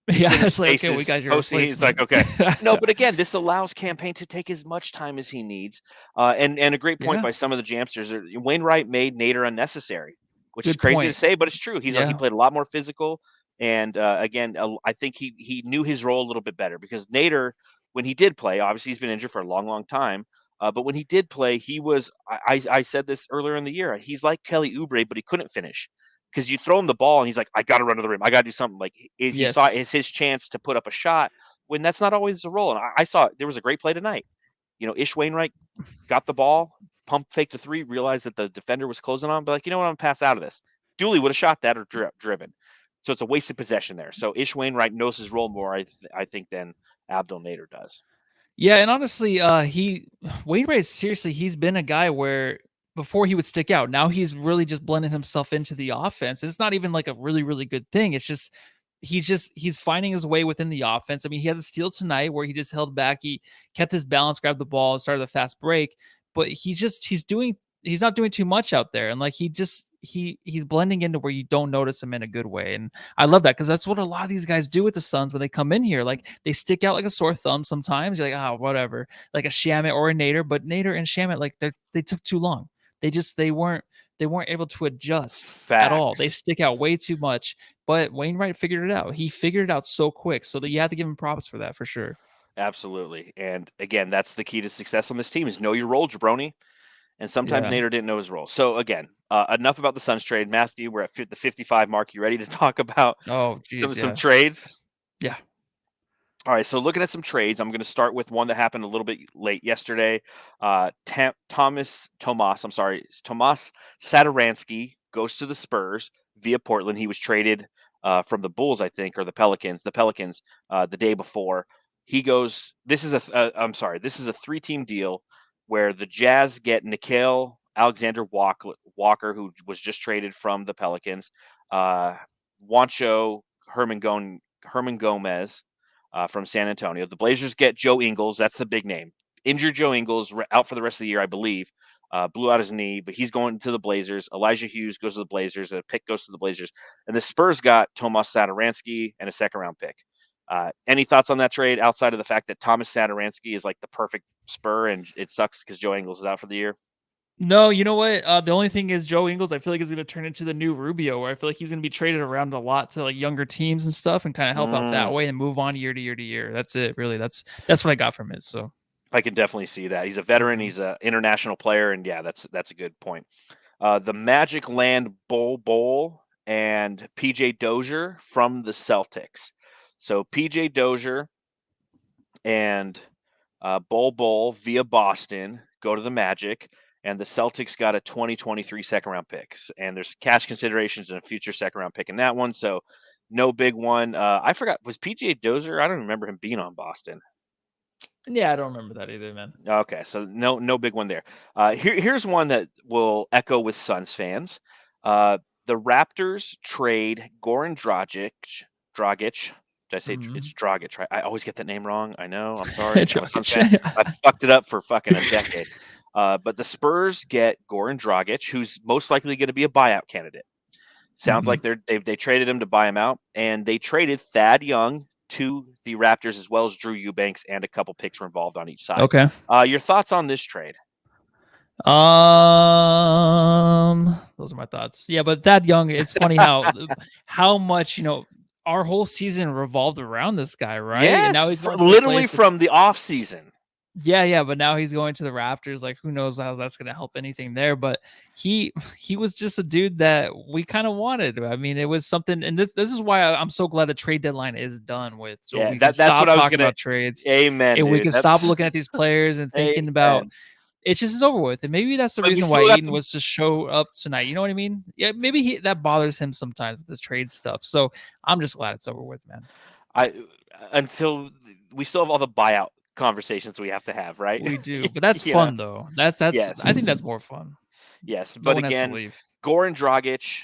It's like, okay, we got your replacement. It's like, okay. No, but again, this allows Cam Payne to take as much time as he needs. And a great point by some of the Jamsters. Wainright made Nader unnecessary, which is crazy to say, but it's true. He played a lot more physical. And again, I think he knew his role a little bit better because Nader, when he did play, obviously he's been injured for a long, long time. But when he did play, he was, I said this earlier in the year, he's like Kelly Oubre, but he couldn't finish. Because you throw him the ball and he's like, I got to run to the rim. I got to do something. Like he saw it's his chance to put up a shot when that's not always the role. And I saw there was a great play tonight. Ish Wainright got the ball, pump fake to three, realized that the defender was closing on, but like, you know what, I'm going to pass out of this. Dooley would have shot that or driven. So it's a wasted possession there. So Ish Wainright knows his role more, I think, than Abdel Nader does. Yeah, and honestly, Wainwright, seriously, he's been a guy where before he would stick out. Now he's really just blending himself into the offense. It's not even like a really, really good thing. It's just he's finding his way within the offense. I mean, he had the steal tonight where he just held back, he kept his balance, grabbed the ball, and started a fast break. But he's not doing too much out there, and like he's blending into where you don't notice him in a good way. And I love that because that's what a lot of these guys do with the Suns when they come in here. Like they stick out like a sore thumb sometimes. You're like, whatever, like a Shamet or a Nader. But Nader and Shamet, like they took too long. They weren't able to adjust at all. They stick out way too much. But Wainwright figured it out. He figured it out so quick. So that you have to give him props for that for sure. Absolutely. And again, that's the key to success on this team is know your role, jabroni. And sometimes Nader didn't know his role. So again, enough about the Suns trade. Matthew, we're at the 55 mark. You ready to talk about some trades? Yeah. All right. So looking at some trades, I'm going to start with one that happened a little bit late yesterday. Tomas Satoransky goes to the Spurs via Portland. He was traded from the Bulls, I think, or the Pelicans. The day before. He goes. This is a 3-team deal where the Jazz get Nickeil Alexander-Walker, who was just traded from the Pelicans, Juancho Herman Gomez from San Antonio. The Blazers get Joe Ingles. That's the big name. Injured Joe Ingles, out for the rest of the year, I believe. Blew out his knee, but he's going to the Blazers. Elijah Hughes goes to the Blazers. A pick goes to the Blazers. And the Spurs got Tomas Satoransky and a second-round pick. Any thoughts on that trade outside of the fact that Tomas Satoransky is like the perfect Spur and it sucks because Joe Ingles is out for the year? No, you know what? The only thing is Joe Ingles, I feel like is going to turn into the new Rubio, where I feel like he's going to be traded around a lot to like younger teams and stuff and kind of help out that way and move on year to year to year. That's it, really. That's what I got from it. So I can definitely see that. He's a veteran. He's an international player. And yeah, that's a good point. The Magic land Bol and PJ Dozier from the Celtics. So PJ Dozier and Bol via Boston go to the Magic, and the Celtics got a 2023 second-round pick. And there's cash considerations and a future second-round pick in that one, so no big one. I forgot, was PJ Dozier? I don't remember him being on Boston. Yeah, I don't remember that either, man. Okay, so no big one there. Here's one that will echo with Suns fans. The Raptors trade Goran Dragic. Did I say it's Dragic, right? I always get that name wrong. I know. I'm sorry. I fucked it up for fucking a decade. But the Spurs get Goran Dragic, who's most likely going to be a buyout candidate. Sounds like they traded him to buy him out, and they traded Thad Young to the Raptors as well as Drew Eubanks, and a couple picks were involved on each side. Okay. Your thoughts on this trade? Those are my thoughts. Yeah, but Thad Young, it's funny how much, our whole season revolved around this guy, right? Yes, and now he's literally from the off season. Yeah, but now he's going to the Raptors. Like, who knows how that's going to help anything there? But he was just a dude that we kind of wanted. I mean, it was something, and this is why I'm so glad the trade deadline is done with. So we can that's stop what I was talking about trades. Amen. And we can stop looking at these players and thinking about. It's just over with. And maybe that's the reason why Ayton was to show up tonight. You know what I mean? Yeah, maybe that bothers him sometimes with this trade stuff. So I'm just glad it's over with, man. Until we still have all the buyout conversations we have to have, right? We do, but that's fun though. That's yes. I think that's more fun. Yes, but again, Goran Dragic,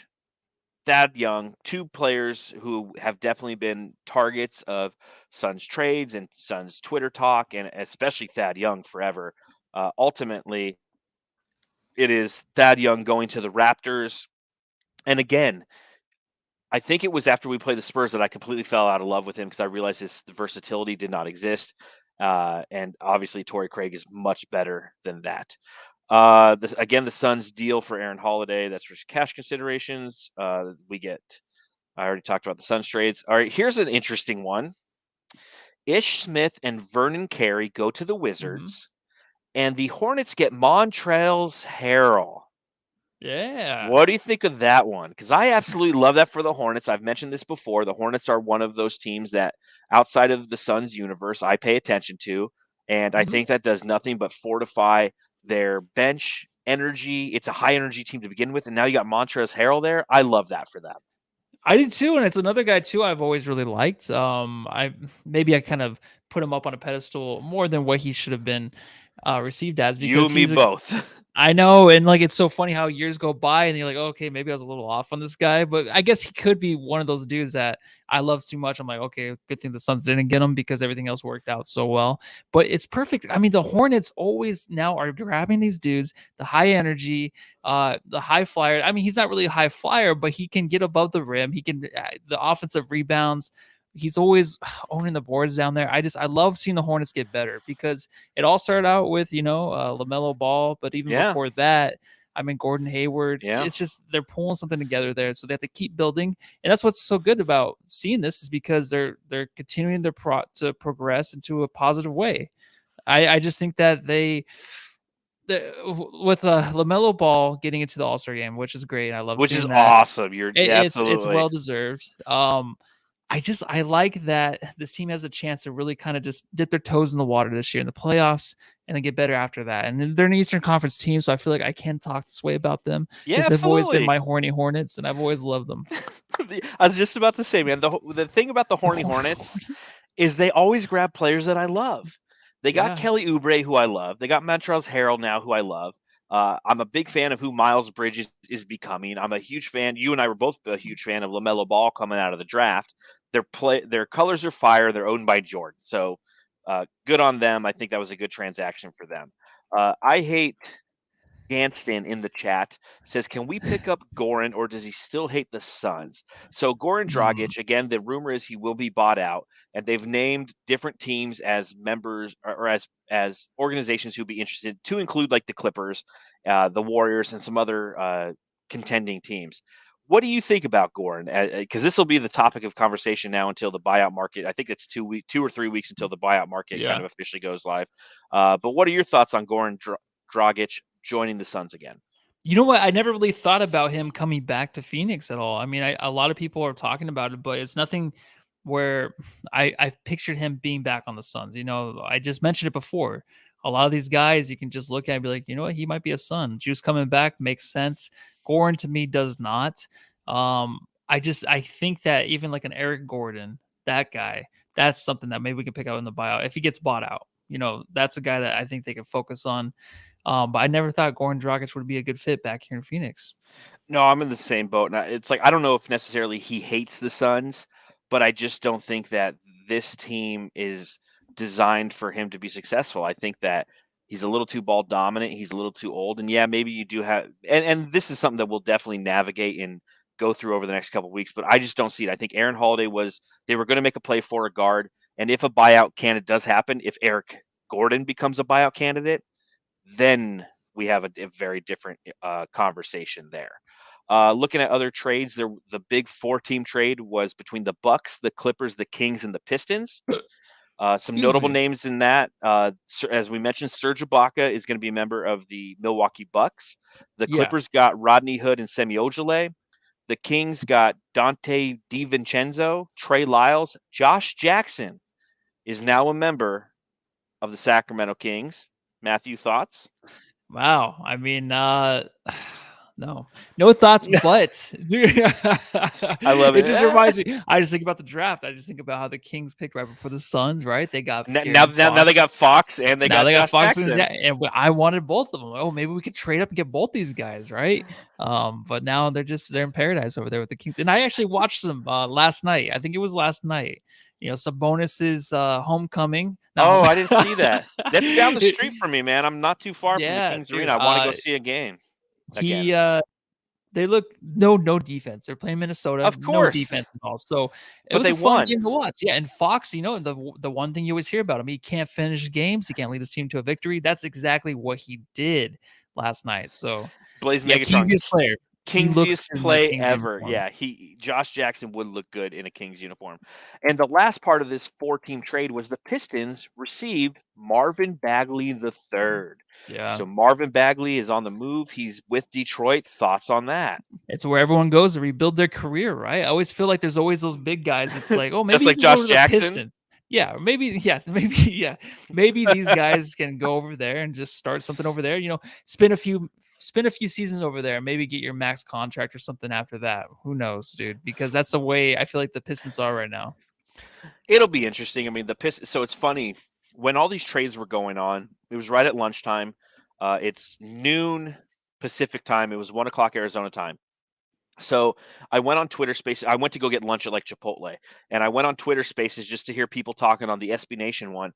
Thad Young, two players who have definitely been targets of Suns trades and Suns Twitter talk, and especially Thad Young forever. Ultimately, it is Thad Young going to the Raptors. And again, I think it was after we played the Spurs that I completely fell out of love with him because I realized his versatility did not exist. And obviously, Torrey Craig is much better than that. The Suns deal for Aaron Holiday. That's for cash considerations. I already talked about the Suns trades. All right, here's an interesting one. Ish Smith and Vernon Carey go to the Wizards. And the Hornets get Montrezl Harrell. Yeah. What do you think of that one? Because I absolutely love that for the Hornets. I've mentioned this before. The Hornets are one of those teams that outside of the Suns universe I pay attention to. And I think that does nothing but fortify their bench energy. It's a high energy team to begin with, and now you got Montrezl Harrell there. I love that for them. I did too, and it's another guy too I've always really liked. I kind of put him up on a pedestal more than what he should have been received as, because you and me both. I know, and like it's so funny how years go by and you're like, okay, maybe I was a little off on this guy, but I guess he could be one of those dudes that I love too much. I'm like, okay, good thing the Suns didn't get him because everything else worked out so well. But it's perfect. I mean, the Hornets always now are grabbing these dudes, the high energy, the high flyer. I mean, he's not really a high flyer, but he can get above the rim. He can the offensive rebounds. He's always owning the boards down there. I love seeing the Hornets get better, because it all started out with, LaMelo Ball, but even before that, I mean, Gordon Hayward. Yeah. It's just they're pulling something together there, so they have to keep building, and that's what's so good about seeing this, is because they're continuing to progress into a positive way. I just think that with LaMelo Ball getting into the All-Star game, which is great. I love which seeing is that. awesome. Absolutely. It's well deserved. I like that this team has a chance to really kind of just dip their toes in the water this year in the playoffs, and then get better after that. And they're an Eastern Conference team, so I feel like I can talk this way about them, because they've always been my horny Hornets, and I've always loved them. I was just about to say, man, the thing about the horny Hornets is they always grab players that I love. They got Kelly Oubre, who I love. They got Montrezl Harrell now, who I love. I'm a big fan of who Miles Bridges is becoming. I'm a huge fan. You and I were both a huge fan of LaMelo Ball coming out of the draft. Their colors are fire. They're owned by Jordan. So good on them. I think that was a good transaction for them. I hate Ganston in the chat says, can we pick up Goran, or does he still hate the Suns? So Goran Dragic, again, the rumor is he will be bought out, and they've named different teams as members or as organizations who'd be interested, to include like the Clippers, the Warriors, and some other contending teams. What do you think about Goran? Because this will be the topic of conversation now until the buyout market. I think it's 2 or 3 weeks until the buyout market kind of officially goes live. But what are your thoughts on Goran Dragic joining the Suns again? You know what? I never really thought about him coming back to Phoenix at all. I mean, a lot of people are talking about it, but it's nothing where I pictured him being back on the Suns. I just mentioned it before. A lot of these guys, you can just look at and be like, you know what? He might be a Sun. Juice coming back makes sense. Goran to me does not. I think that even like an Eric Gordon, that guy, that's something that maybe we can pick up in the buyout if he gets bought out. That's a guy that I think they could focus on. But I never thought Goran Dragic would be a good fit back here in Phoenix. No, I'm in the same boat. Now, it's like, I don't know if necessarily he hates the Suns, but I just don't think that this team is designed for him to be successful. I think that he's a little too ball dominant. He's a little too old. And yeah, maybe you do have, and this is something that we'll definitely navigate and go through over the next couple of weeks, but I just don't see it. I think Aaron Holiday they were going to make a play for a guard. And if a buyout candidate does happen, if Eric Gordon becomes a buyout candidate, then we have a very different conversation there. Looking at other trades, the big 4-team trade was between the Bucks, the Clippers, the Kings, and the Pistons. Some notable names in that, as we mentioned, Serge Ibaka is going to be a member of the Milwaukee Bucks. The Clippers got Rodney Hood and Semi Ojeleye. The Kings got Dante DiVincenzo, Trey Lyles. Josh Jackson is now a member of the Sacramento Kings. Matthew, thoughts? Wow. I mean, no thoughts, but dude, I love it. It just reminds me. I just think about the draft. I just think about how the Kings picked right before the Suns, right? They got now they got Fox, and they got Fox Jackson. And I wanted both of them. Oh, maybe we could trade up and get both these guys, right? But now they're in paradise over there with the Kings. And I actually watched them last night. I think it was last night. Sabonis's homecoming. Oh, I didn't see that. That's down the street from me, man. I'm not too far from the Kings Arena. I want to go see a game. They look no defense. They're playing Minnesota. Of course. No defense at all. So it was a fun game to watch. Yeah, and Fox, the one thing you always hear about him, he can't finish games. He can't lead his team to a victory. That's exactly what he did last night. So Blaze Megatron, Kingsiest player. Kingsiest play ever. Uniform. Yeah, Josh Jackson would look good in a Kings uniform. And the last part of this 4-team trade was the Pistons received Marvin Bagley III. Yeah. So Marvin Bagley is on the move. He's with Detroit. Thoughts on that? It's where everyone goes to rebuild their career, right? I always feel like there's always those big guys. It's like, oh, maybe just like Josh Jackson. Yeah, maybe these guys can go over there and just start something over there. Spend a few seasons over there, maybe get your max contract or something after that. Who knows, dude? Because that's the way I feel like the Pistons are right now. It'll be interesting. I mean, so it's funny when all these trades were going on. It was right at lunchtime. It's noon Pacific time. It was 1 o'clock Arizona time. So I went on Twitter Spaces. I went to go get lunch at like Chipotle, and I went on Twitter Spaces just to hear people talking on the SB Nation one.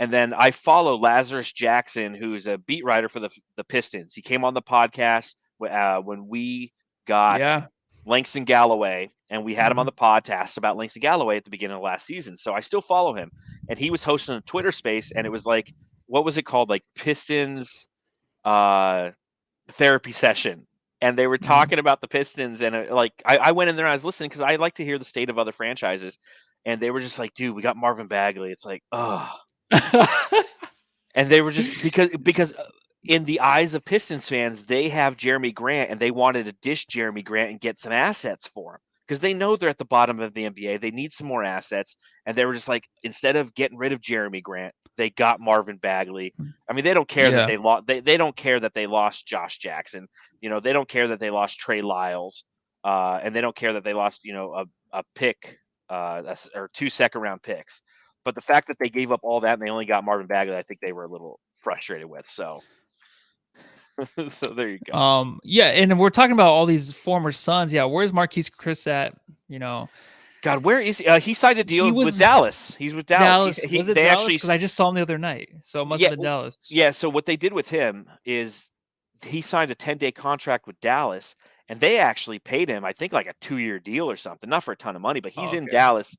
And then I follow Lazarus Jackson, who's a beat writer for the Pistons. He came on the podcast when we got Yeah. Langston Galloway, and we had him on Mhm. the podcast about Langston Galloway at the beginning of last season. So I still follow him, and he was hosting a Twitter Space, and it was like, what was it called? Like Pistons therapy session. And they were Mhm. talking about the Pistons, and I went in there and I was listening because I like to hear the state of other franchises, and they were just like, "Dude, we got Marvin Bagley." It's like, oh, and they were just because in the eyes of Pistons fans, they have Jeremy Grant, and they wanted to dish Jeremy Grant and get some assets for him because they know they're at the bottom of the NBA. They need some more assets, and they were just like, instead of getting rid of Jeremy Grant, they got Marvin Bagley. I mean, they don't care that Yeah. they lost. They don't care that they lost Josh Jackson. They don't care that they lost Trey Lyles, and they don't care that they lost a pick, or 2 second-round picks. But the fact that they gave up all that and they only got Marvin Bagley, I think they were a little frustrated with. So, so there you go. Yeah, and we're talking about all these former Suns. Yeah, where's Marquise Chris at? God, where is he? He signed a deal He with was Dallas. He's with Dallas. Dallas. Was it They Dallas? actually, Because I just saw him the other night, so it must yeah, have been Dallas. yeah. So what they did with him is he signed a 10-day contract with Dallas, and they actually paid him, I think, like a 2-year deal or something, not for a ton of money, but he's Oh, in okay. Dallas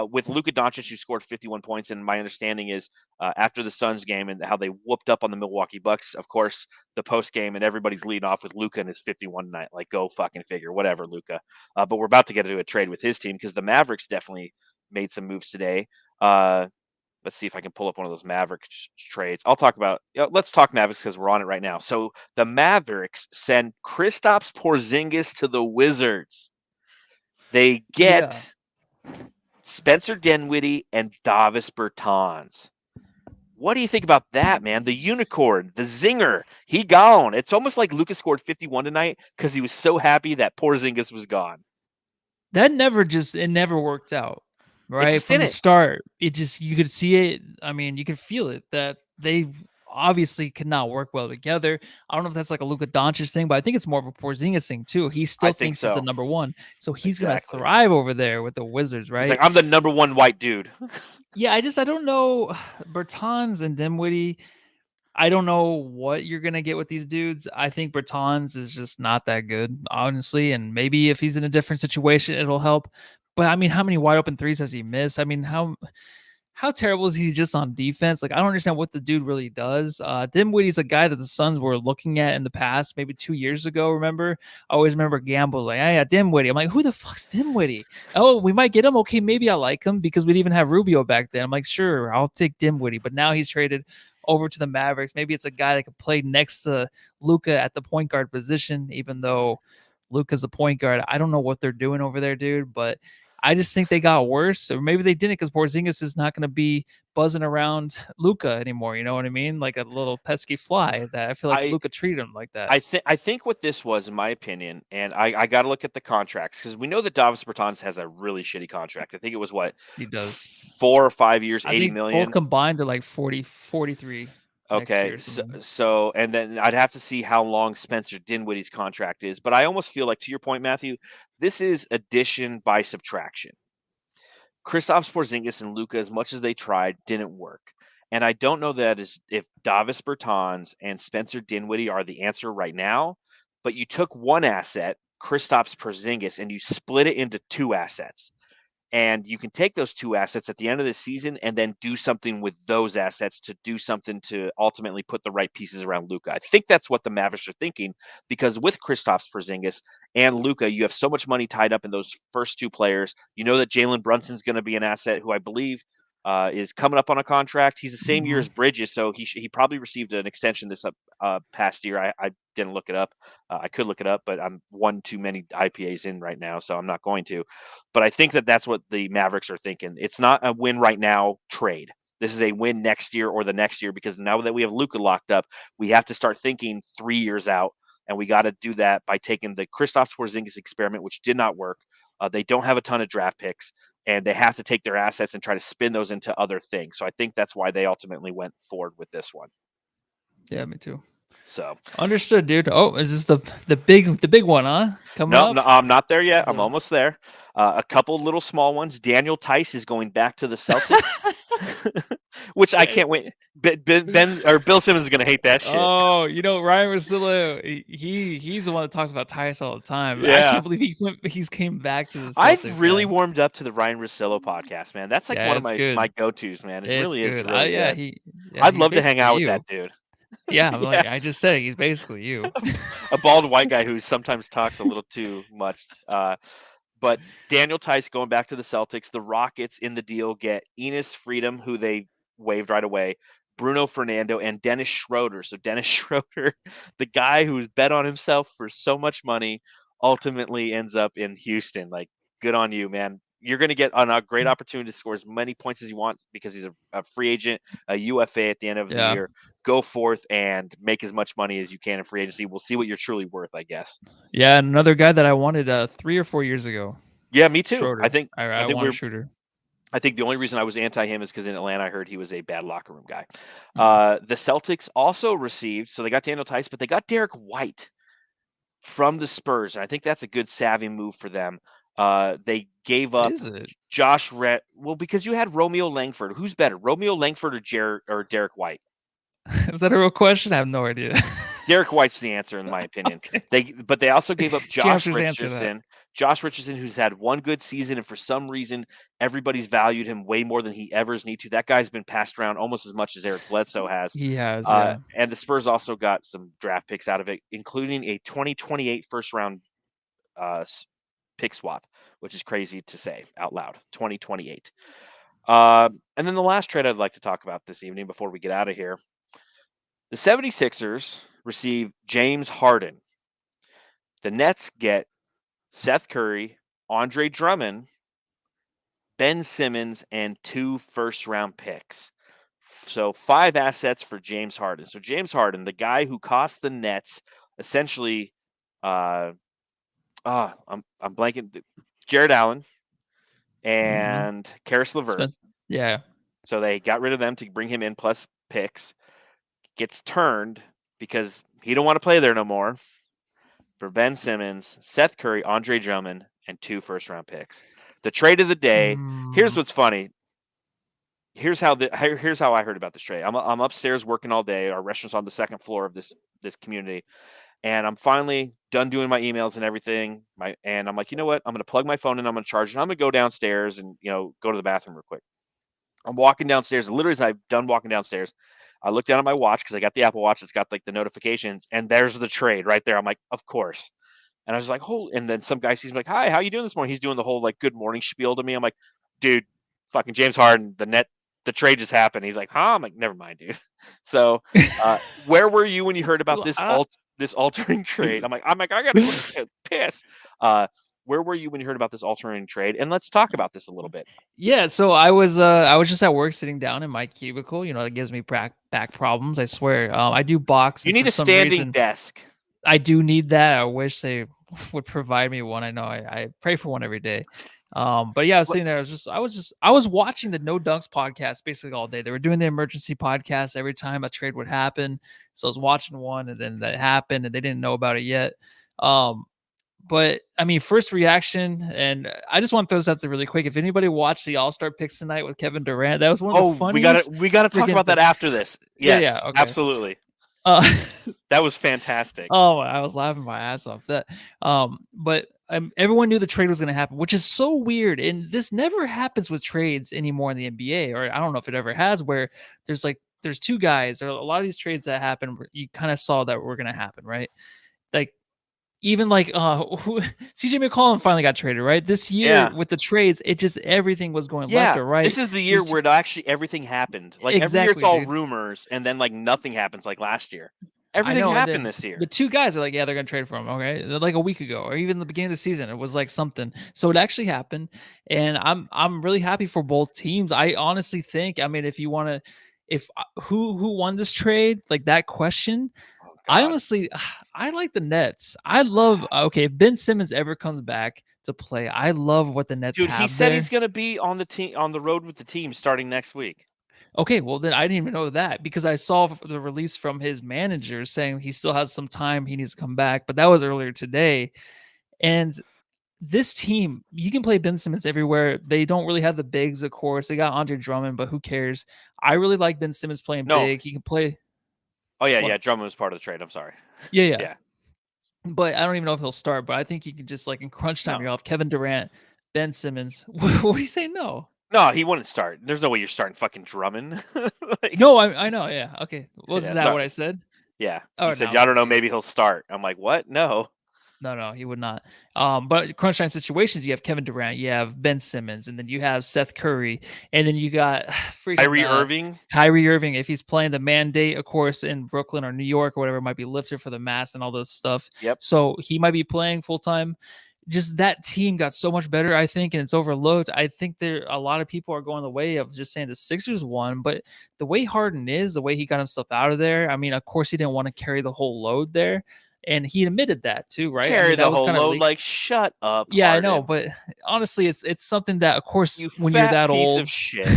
with Luka Doncic, who scored 51 points. And my understanding is after the Suns game and how they whooped up on the Milwaukee Bucks, of course, the post game, and everybody's leading off with Luka and his 51 night. Like, go fucking figure, whatever, Luka. But we're about to get into a trade with his team because the Mavericks definitely made some moves today. Let's see if I can pull up one of those Mavericks trades. Let's talk Mavericks because we're on it right now. So the Mavericks send Kristaps Porzingis to the Wizards. They get Spencer Dinwiddie and Davis Bertans. What do you think about that, man? The unicorn, the zinger, he gone. It's almost like Lucas scored 51 tonight because he was so happy that Porzingis was gone. That it never worked out. Right from the start, you could see it. I mean, you could feel it that they obviously could not work well together. I don't know if that's like a Luka Doncic thing, but I think it's more of a Porzingis thing too. He still thinks he's the number one, so he's gonna thrive over there with the Wizards, right? He's like, I'm the number one white dude. Yeah, I don't know Bertans and Dinwiddie. I don't know what you're gonna get with these dudes. I think Bertans is just not that good, honestly. And maybe if he's in a different situation, it'll help. But I mean, how many wide open threes has he missed? I mean, how terrible is he just on defense? Like, I don't understand what the dude really does. Dinwiddie's a guy that the Suns were looking at in the past, maybe 2 years ago. Remember? I always remember Gamble's like, yeah, Dinwiddie. I'm like, who the fuck's Dinwiddie? Oh, we might get him. Okay, maybe I like him because we'd even have Rubio back then. I'm like, sure, I'll take Dinwiddie. But now he's traded over to the Mavericks. Maybe it's a guy that could play next to Luka at the point guard position, even though Luka's a point guard. I don't know what they're doing over there, dude, but I just think they got worse, or maybe they didn't because Porzingis is not going to be buzzing around Luka anymore. You know what I mean? Like a little pesky fly that I feel like Luka treated him like that. I think what this was, in my opinion, and I got to look at the contracts because we know that Davis Bertans has a really shitty contract. I think it was what he does 4 or 5 years, 80 think million. Both combined are like 43. Okay, so and then I'd have to see how long Spencer Dinwiddie's contract is, but I almost feel like, to your point, Matthew, this is addition by subtraction. Kristaps Porzingis and Luka, as much as they tried, didn't work. And I don't know if Davis Bertans and Spencer Dinwiddie are the answer right now, but you took one asset, Kristaps Porzingis, and you split it into 2 assets. And you can take those 2 assets at the end of the season and then do something with those assets to do something to ultimately put the right pieces around Luka. I think that's what the Mavericks are thinking, because with Kristaps Porzingis and Luka, you have so much money tied up in those first 2 players. You know that Jalen Brunson's going to be an asset who I believe is coming up on a contract. He's the same year as Bridges, so he probably received an extension this past year. I didn't look it up. I could look it up, but I'm one too many IPAs in right now, so I'm not going to. But I think that's what the Mavericks are thinking. It's not a win right now trade. This is a win next year or the next year, because now that we have Luka locked up, we have to start thinking 3 years out, and we got to do that by taking the Kristaps Porzingis experiment, which did not work. They don't have a ton of draft picks, and they have to take their assets and try to spin those into other things. So I think that's why they ultimately went forward with this one. Yeah, me too. So understood, dude. Oh, is this the big one, huh? Coming up? No, I'm not there yet. I'm almost there. A couple little small ones. Daniel Tice is going back to the Celtics, which I can't wait. Bill Simmons is going to hate that shit. Oh, Ryan Russillo, he's the one that talks about Tice all the time. Yeah. I can't believe he's came back to the Celtics. I've really warmed up to the Ryan Russillo podcast, man. That's like one of my go-tos, man. It really is. Really good. I'd love to hang out with that dude. Yeah, like I just said, he's basically you. A bald white guy who sometimes talks a little too much. But Daniel Tice going back to the Celtics. The Rockets in the deal get Enes Freedom, who they waived right away, Bruno Fernando, and Dennis Schroeder. So Dennis Schroeder, the guy who's bet on himself for so much money, ultimately ends up in Houston. Like, good on you, man. You're going to get a great opportunity to score as many points as you want, because he's a free agent, a UFA at the end of the year. Go forth and make as much money as you can in free agency. We'll see what you're truly worth, I guess. Yeah, another guy that I wanted 3 or 4 years ago. Yeah, me too. Schroeder. I think want Schroeder. I think the only reason I was anti him is because in Atlanta I heard he was a bad locker room guy. The Celtics also received, so they got Daniel Tice, but they got Derek White from the Spurs, and I think that's a good savvy move for them. They gave up Josh Rett. Well, because you had Romeo Langford. Who's better, Romeo Langford or Derek White? Is that a real question? I have no idea. Derek White's the answer, in my opinion. Okay. But they also gave up Josh Richardson. Josh Richardson, who's had one good season, and for some reason, everybody's valued him way more than he ever need to. That guy's been passed around almost as much as Eric Bledsoe has. He has, And the Spurs also got some draft picks out of it, including a 2028 first-round pick swap, which is crazy to say out loud. 2028. And then the last trade I'd like to talk about this evening before we get out of here. The 76ers receive James Harden. The Nets get Seth Curry, Andre Drummond, Ben Simmons, and 2 first-round picks. So 5 assets for James Harden. So James Harden, the guy who cost the Nets essentially, I'm blanking. Jared Allen and Karis LeVert. Yeah. So they got rid of them to bring him in plus picks. Gets turned because he don't want to play there no more for Ben Simmons, Seth Curry, Andre Drummond, and 2 first-round picks. The trade of the day. Here's what's funny. Here's how I heard about this trade. I'm upstairs working all day. Our restaurant's on the second floor of this community, and I'm finally done doing my emails and everything. And I'm like, you know what? I'm going to plug my phone in. I'm going to charge it. I'm going to go downstairs and go to the bathroom real quick. I'm walking downstairs. Literally, as I'm done walking downstairs, I look down at my watch because I got the Apple Watch. It's got like the notifications, and there's the trade right there. I'm like, of course. And I was like, and then some guy sees me like, hi, how you doing this morning? He's doing the whole like good morning spiel to me. I'm like, dude, fucking James Harden, the trade just happened. He's like, huh? I'm like, never mind, dude. So where were you when you heard about this altering trade? I'm like, I got to piss. Where were you when you heard about this altering trade? And let's talk about this a little bit. Yeah, so I was just at work sitting down in my cubicle. That gives me back problems. I swear. I do boxes. You need a standing desk. I do need that. I wish they would provide me one. I know I pray for one every day. But yeah, I was sitting there. I was watching the No Dunks podcast basically all day. They were doing the emergency podcast every time a trade would happen. So I was watching one, and then that happened, and they didn't know about it yet. But I mean, first reaction, and I just want to throw this out there really quick. If anybody watched the All-Star picks tonight with Kevin Durant, that was one of the funniest. We got to talk about that after this. Yes, yeah, okay. Absolutely. That was fantastic. Oh, I was laughing my ass off. But everyone knew the trade was going to happen, which is so weird. And this never happens with trades anymore in the NBA, or I don't know if it ever has, where there's 2 guys, or a lot of these trades that happen, you kind of saw that were going to happen, right? Like, even like CJ McCollum finally got traded, right? This year with the trades, it just everything was going left or right. This is the year where it actually everything happened. Like every year it's all rumors, and then like nothing happens like last year. Everything happened this year. The two guys are like, yeah, they're gonna trade for him. Okay, like a week ago, or even the beginning of the season, it was like something. So it actually happened, and I'm really happy for both teams. I honestly think, I mean, if you want to, if who won this trade, like that question, I honestly, I like the Nets. I love. Okay, if Ben Simmons ever comes back to play, I love what the Nets have. Dude, he said he's gonna be on the team on the road with the team starting next week. Okay, well then I didn't even know that because I saw the release from his manager saying he still has some time, he needs to come back, but that was earlier today. And this team, you can play Ben Simmons everywhere. They don't really have the bigs, of course. They got Andre Drummond, but who cares? I really like Ben Simmons playing big. He can play. Oh yeah, yeah. Drummond was part of the trade. I'm sorry. Yeah. But I don't even know if he'll start. But I think you can just like in crunch time, you'll have Kevin Durant, Ben Simmons. What do you say? No. No, he wouldn't start. There's no way you're starting fucking Drummond. No, I know. Yeah. Okay. Was that what I said? Yeah. You said, I don't know, maybe he'll start. I'm like, what? No. No, he would not. But crunch time situations, you have Kevin Durant, you have Ben Simmons, and then you have Seth Curry, and then you got Kyrie Irving. Kyrie Irving, if he's playing the mandate, of course, in Brooklyn or New York or whatever, might be lifted for the mass and all this stuff. Yep. So he might be playing full time. Just that team got so much better, I think, and it's overlooked. I think a lot of people are going the way of just saying the Sixers won, but the way Harden is, the way he got himself out of there, I mean, of course, he didn't want to carry the whole load there. And he admitted that too, right? Carry the whole load, like shut up. Yeah, Harden. I know, but honestly, it's something that, of course, when you're that old, of shit.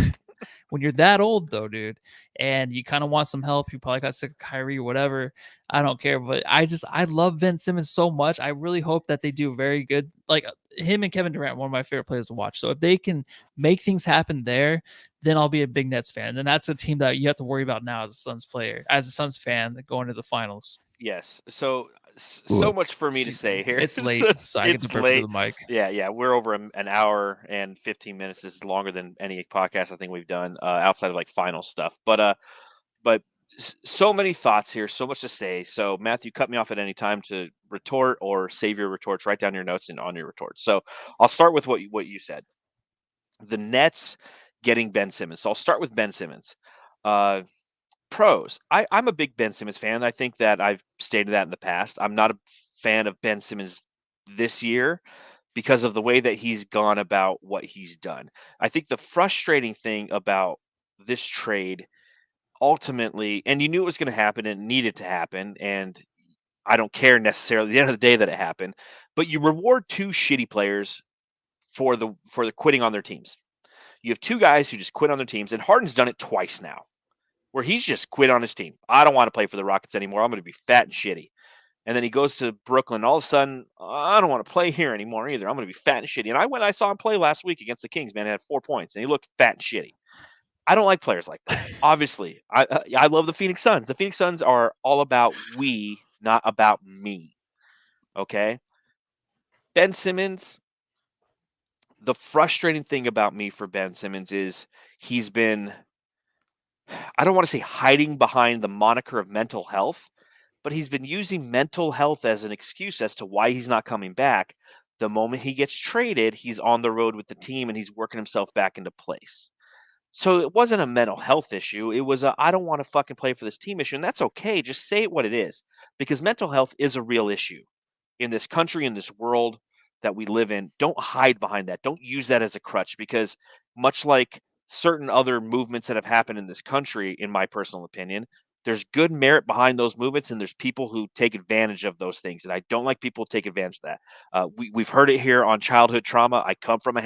When you're that old, though, dude, and you kind of want some help, you probably got sick of Kyrie or whatever. I don't care, but I love Ben Simmons so much. I really hope that they do very good. Like him and Kevin Durant, one of my favorite players to watch. So if they can make things happen there, then I'll be a big Nets fan. And that's a team that you have to worry about now as a Suns player, as a Suns fan going to the finals. Yes. So much for me to say here. It's late, so I get to burp to the mic. Yeah. We're over an hour and 15 minutes. This is longer than any podcast I think we've done outside of like final stuff. But so many thoughts here, so much to say. So Matthew, cut me off at any time to retort or save your retorts. Write down your notes and on your retorts. So I'll start with what you said. The Nets getting Ben Simmons. So I'll start with Ben Simmons. Pros. I'm a big Ben Simmons fan. I think that I've stated that in the past. I'm not a fan of Ben Simmons this year because of the way that he's gone about what he's done. I think the frustrating thing about this trade ultimately, and you knew it was going to happen and it needed to happen, and I don't care necessarily at the end of the day that it happened, but you reward two shitty players for the quitting on their teams. You have two guys who just quit on their teams, and Harden's done it twice now, where he's just quit on his team. I don't want to play for the Rockets anymore. I'm going to be fat and shitty. And then he goes to Brooklyn. All of a sudden, I don't want to play here anymore either. I'm going to be fat and shitty. And I saw him play last week against the Kings, man. He had 4 points, and he looked fat and shitty. I don't like players like that. Obviously, I love the Phoenix Suns. The Phoenix Suns are all about we, not about me. Okay? Ben Simmons, the frustrating thing about me for Ben Simmons is he's been, I don't want to say hiding behind the moniker of mental health, but he's been using mental health as an excuse as to why he's not coming back. The moment he gets traded, he's on the road with the team and he's working himself back into place. So it wasn't a mental health issue. It was I don't want to fucking play for this team issue. And that's okay. Just say it what it is, because mental health is a real issue in this country, in this world that we live in. Don't hide behind that. Don't use that as a crutch, because much like certain other movements that have happened in this country, in my personal opinion, there's good merit behind those movements, and there's people who take advantage of those things. And I don't like people who take advantage of that. We've heard it here on childhood trauma. I come from a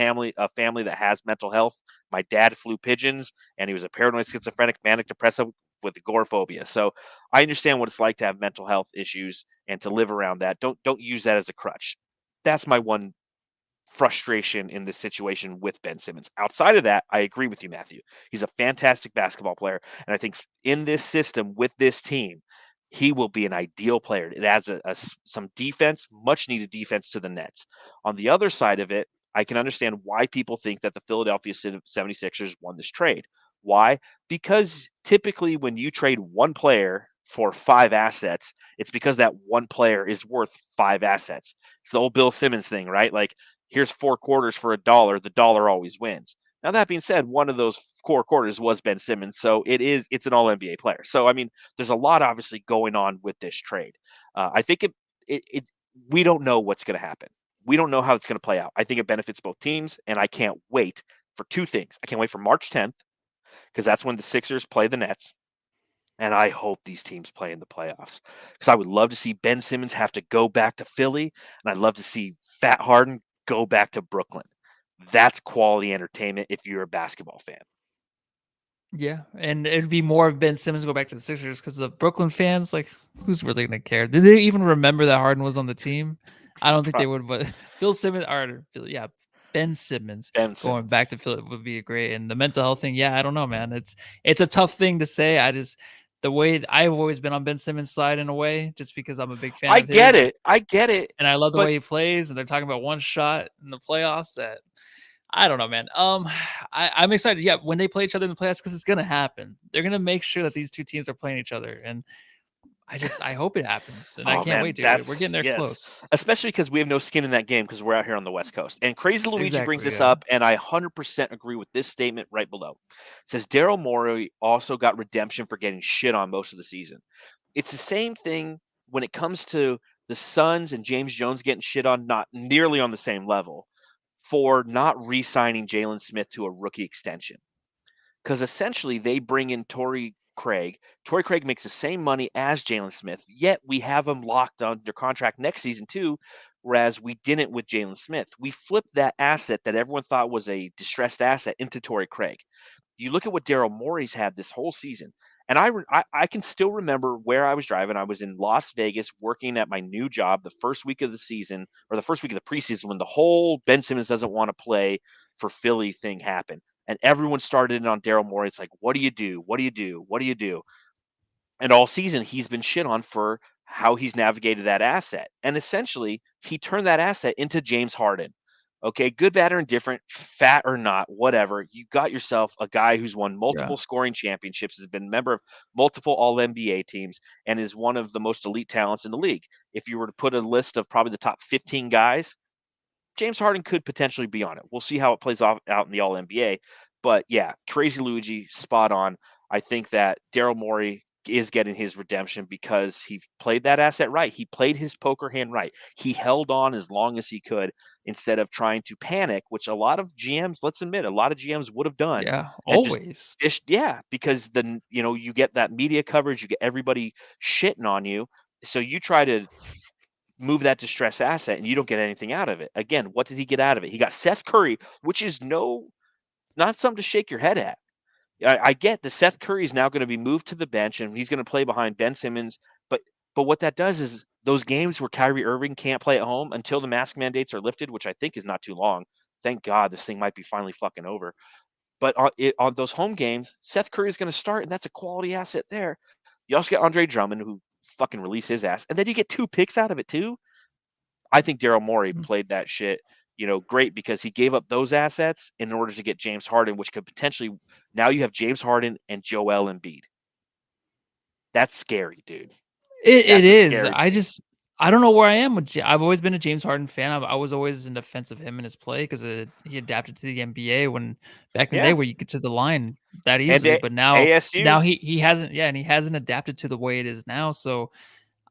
family that has mental health. My dad flew pigeons, and he was a paranoid schizophrenic, manic depressive with agoraphobia. So I understand what it's like to have mental health issues and to live around that. Don't use that as a crutch. That's my one frustration in this situation with Ben Simmons. Outside of that, I agree with you, Matthew. He's a fantastic basketball player, and I think in this system with this team, he will be an ideal player. It adds some defense, much needed defense to the Nets. On the other side of it, I can understand why people think that the Philadelphia 76ers won this trade. Why? Because typically when you trade one player for 5 assets, it's because that one player is worth 5 assets. It's the old Bill Simmons thing, right? Like, here's 4 quarters for $1, the dollar always wins. Now, that being said, one of those 4 quarters was Ben Simmons, so it's an all-NBA player. So, I mean, there's a lot obviously going on with this trade. I think we don't know what's going to happen. We don't know how it's going to play out. I think it benefits both teams, and I can't wait for 2 things. I can't wait for March 10th, because that's when the Sixers play the Nets. And I hope these teams play in the playoffs, because I would love to see Ben Simmons have to go back to Philly, and I'd love to see Fat Harden go back to Brooklyn. That's quality entertainment if you're a basketball fan. Yeah, and it'd be more of Ben Simmons go back to the Sixers, because the Brooklyn fans, like, who's really gonna care? Did they even remember that Harden was on the team? I don't think they would. But Ben Simmons going back to Philly would be great. And the mental health thing, I don't know, man. It's a tough thing to say. The way I've always been on Ben Simmons' side in a way, just because I'm a big fan of his. I get it. And I love the way he plays, and they're talking about one shot in the playoffs that I don't know, man. I'm excited. Yeah, when they play each other in the playoffs, because it's gonna happen. They're gonna make sure that these two teams are playing each other, and I hope it happens, and I can't wait to. We're getting there close, especially because we have no skin in that game because we're out here on the West Coast. And Crazy Luigi brings this up, and I 100% agree with this statement right below. It says Daryl Morey also got redemption for getting shit on most of the season. It's the same thing when it comes to the Suns and James Jones getting shit on, not nearly on the same level, for not re-signing Jalen Smith to a rookie extension. Because essentially they bring in Torrey Craig. Torrey Craig makes the same money as Jalen Smith, yet we have him locked under contract next season too, whereas we didn't with Jalen Smith. We flipped that asset that everyone thought was a distressed asset into Torrey Craig. You look at what Daryl Morey's had this whole season, and I can still remember where I was driving. I was in Las Vegas working at my new job the first week of the season, or the first week of the preseason, when the whole Ben Simmons doesn't want to play for Philly thing happened. And everyone started in on Daryl Morey. It's like, what do you do? What do you do? What do you do? And all season, he's been shit on for how he's navigated that asset. And essentially, he turned that asset into James Harden. Okay, good, bad, or indifferent, fat or not, whatever. You got yourself a guy who's won multiple scoring championships, has been a member of multiple All-NBA teams, and is one of the most elite talents in the league. If you were to put a list of probably the top 15 guys, James Harden could potentially be on it. We'll see how it plays out in the All-NBA. But yeah, Crazy Luigi, spot on. I think that Daryl Morey is getting his redemption because he played that asset right. He played his poker hand right. He held on as long as he could instead of trying to panic, which a lot of GMs, let's admit, a lot of GMs would have done. Yeah, always. Because then, you get that media coverage, you get everybody shitting on you. So you try to move that distressed asset and you don't get anything out of it. Again, what did he get out of it? He got Seth Curry, which is not something to shake your head at. I get that Seth Curry is now going to be moved to the bench and he's going to play behind Ben Simmons. But what that does is those games where Kyrie Irving can't play at home until the mask mandates are lifted, which I think is not too long. Thank God this thing might be finally fucking over. But on those home games, Seth Curry is going to start, and that's a quality asset there. You also get Andre Drummond, who fucking release his ass, and then you get 2 picks out of it too. I think Daryl Morey played that shit, great, because he gave up those assets in order to get James Harden, which could potentially, now you have James Harden and Joel Embiid. That's scary, dude. It is. I don't know where I am with. I've always been a James Harden fan. I was always in defense of him and his play because he adapted to the NBA when back in the day where you get to the line that easily. But now he hasn't. Yeah, and he hasn't adapted to the way it is now. So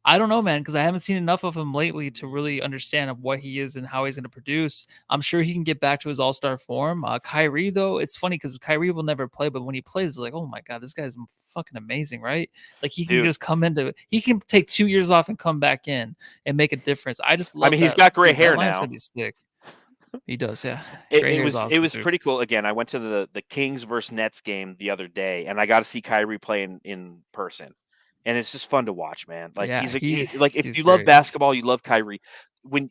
I don't know, man, because I haven't seen enough of him lately to really understand what he is and how he's going to produce. I'm sure he can get back to his all-star form. Kyrie, though, it's funny because Kyrie will never play, but when he plays, it's like, oh my God, this guy's fucking amazing, right? Like he can just come into, he can take 2 years off and come back in and make a difference. I just love. He's got gray hair now. Gonna be sick. He does, yeah. It was pretty cool. Again, I went to the Kings versus Nets game the other day, and I got to see Kyrie play in person. And it's just fun to watch, man. Like if you love basketball, you love Kyrie. When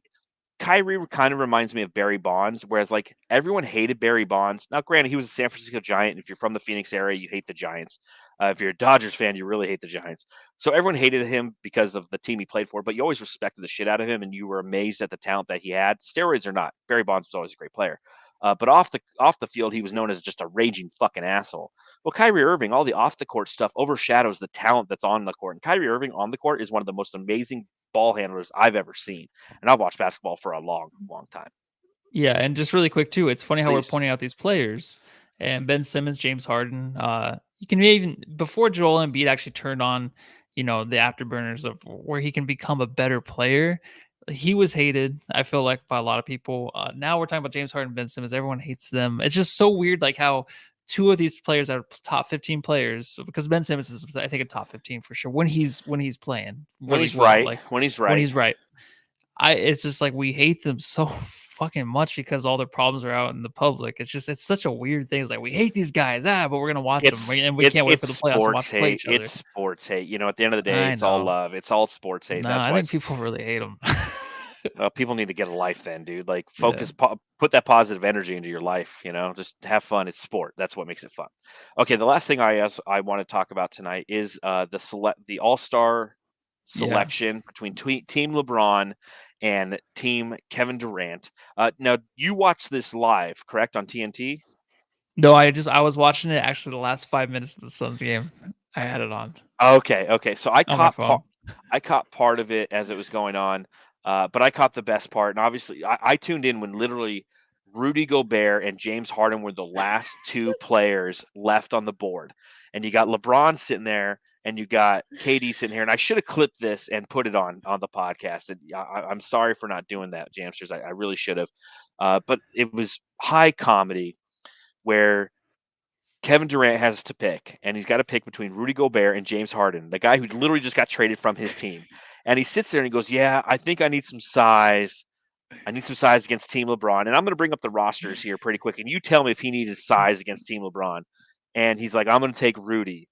Kyrie kind of reminds me of Barry Bonds, whereas like everyone hated Barry Bonds. Now, granted, he was a San Francisco Giant. And if you're from the Phoenix area, you hate the Giants. If you're a Dodgers fan, you really hate the Giants. So everyone hated him because of the team he played for, but you always respected the shit out of him, and you were amazed at the talent that he had. Steroids or not, Barry Bonds was always a great player. But off the field, he was known as just a raging fucking asshole. Well, Kyrie Irving, all the off the court stuff overshadows the talent that's on the court. And Kyrie Irving on the court is one of the most amazing ball handlers I've ever seen. And I've watched basketball for a long, long time. Yeah, and just really quick too, it's funny how we're Please. pointing out these players and Ben Simmons, James Harden. You can even before Joel Embiid actually turned on, the afterburners of where he can become a better player. He was hated, I feel like, by a lot of people. Now we're talking about James Harden, Ben Simmons. Everyone hates them. It's just so weird, like how two of these players are top 15 players, because Ben Simmons is, I think, a top 15 for sure when he's playing. When he's well, right. When he's right. It's just like we hate them so fucking much because all their problems are out in the public. It's such a weird thing. It's like we hate these guys, but we're gonna watch them, and we can't wait for the playoffs to watch them play each other. It's sports hate. At the end of the day, it's all love. It's all sports hate. No, That's I why think people really hate them. people need to get a life, then, dude. Like, focus, put that positive energy into your life. Just have fun. It's sport. That's what makes it fun. Okay, the last thing I want to talk about tonight is the All-Star selection between Team LeBron and Team Kevin Durant. Now, you watched this live, correct, on TNT? No, I was watching it actually the last 5 minutes of the Suns game. I had it on. Okay. So I caught part of it as it was going on, but I caught the best part. And obviously, I tuned in when literally Rudy Gobert and James Harden were the last two players left on the board. And you got LeBron sitting there, and you got KD sitting here. And I should have clipped this and put it on the podcast. And I'm sorry for not doing that, Jamsters. I really should have. But it was high comedy where Kevin Durant has to pick, and he's got to pick between Rudy Gobert and James Harden, the guy who literally just got traded from his team. And he sits there and he goes, "Yeah, I think I need some size. I need some size against Team LeBron." And I'm going to bring up the rosters here pretty quick, and you tell me if he needed size against Team LeBron. And he's like, "I'm going to take Rudy."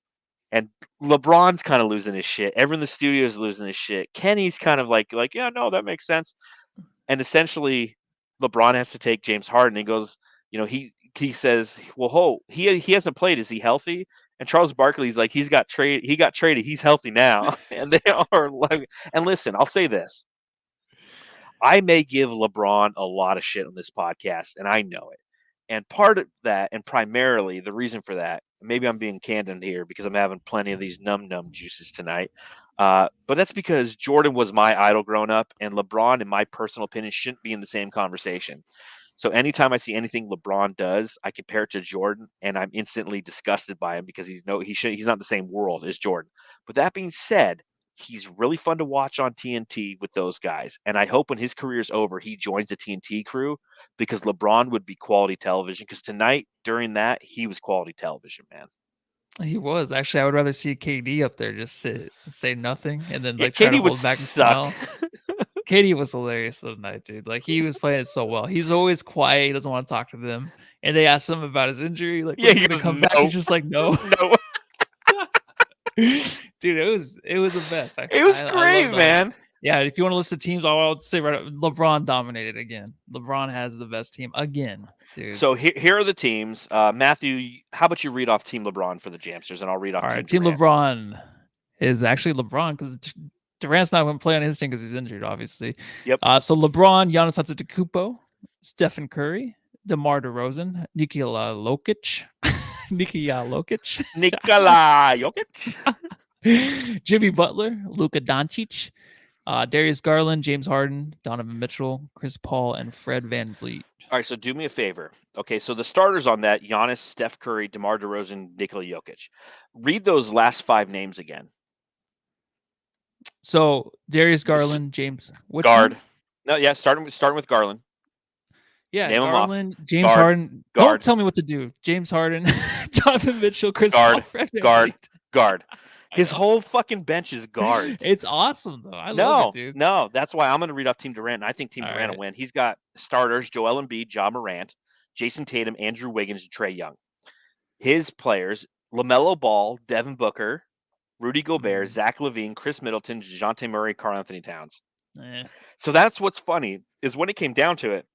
And LeBron's kind of losing his shit. Everyone in the studio is losing his shit. Kenny's kind of like, "Yeah, no, that makes sense." And essentially, LeBron has to take James Harden. He goes, he says, "Well, he hasn't played. Is he healthy?" And Charles Barkley's like, he got traded. He's healthy now. And they are like, and listen, I'll say this. I may give LeBron a lot of shit on this podcast, and I know it. And part of that, and primarily the reason for that, maybe I'm being candid here because I'm having plenty of these num juices tonight. But that's because Jordan was my idol growing up, and LeBron, in my personal opinion, shouldn't be in the same conversation. So anytime I see anything LeBron does, I compare it to Jordan, and I'm instantly disgusted by him because he's not in the same world as Jordan. But that being said, he's really fun to watch on TNT with those guys. And I hope when his career's over, he joins the TNT crew, because LeBron would be quality television. Because tonight, during that, he was quality television, man. He was. Actually, I would rather see KD up there just say nothing and then try KD to would hold back and suck. smile. KD was hilarious tonight, dude. Like, he was playing it so well. He's always quiet. He doesn't want to talk to them. And they asked him about his injury. Like, Yeah, he's gonna come back. He's just like, no. No. Dude, it was the best. It was great, man. Yeah, if you want to listen to teams, I'll say right up, LeBron dominated again. LeBron has the best team again, dude. So here are the teams. Matthew, how about you read off Team LeBron for the Jamsters, and I'll read off All right, Team Durant. LeBron is actually LeBron because Durant's not going to play on his team because he's injured, obviously. Yep. So LeBron, Giannis Antetokounmpo, Stephen Curry, DeMar DeRozan, Nikola Jokic, Jimmy Butler, Luka Doncic, Darius Garland, James Harden, Donovan Mitchell, Chris Paul, and Fred VanVleet. All right, so do me a favor. Okay, so the starters on that: Giannis, Steph Curry, DeMar DeRozan, Nikola Jokic. Read those last five names again. So Darius Garland, James Guard. One? No, yeah, starting with Garland. Yeah, name Garland, James Harden. Don't tell me what to do. James Harden, Donovan Mitchell, Chris Paul, Fred VanVleet. Guard. His whole fucking bench is guards. It's awesome, though. I love it, dude. No, that's why I'm going to read off Team Durant, and I think Team Durant will win. He's got starters: Joel Embiid, Ja Morant, Jason Tatum, Andrew Wiggins, and Trae Young. His players: LaMelo Ball, Devin Booker, Rudy Gobert, Zach LaVine, Chris Middleton, DeJounte Murray, Karl Anthony Towns. So that's what's funny, is when it came down to it,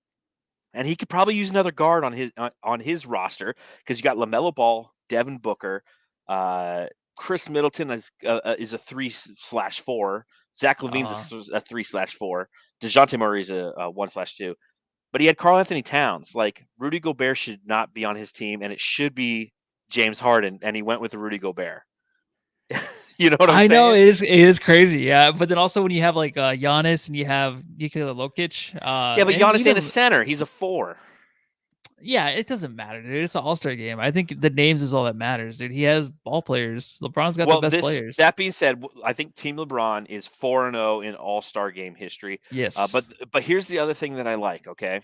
and he could probably use another guard on his roster, because you got LaMelo Ball, Devin Booker, Chris Middleton is a 3/4. Zach LaVine's a 3/4. DeJounte Murray is a 1/2. but he had Karl Anthony Towns. Like, Rudy Gobert should not be on his team, and it should be James Harden, and he went with Rudy Gobert. You know what I'm I saying? know it is crazy, yeah. But then also when you have like Giannis and you have Nikola Jokic, Yeah, but and Giannis ain't even a center. He's a 4. yeah, it doesn't matter, dude. It's an All-Star game. I think the names is all that matters, dude. He has ball players. LeBron's got the best players. That being said, I think Team LeBron is 4-0 in All-Star game history. Yes. But here's the other thing that I like, okay?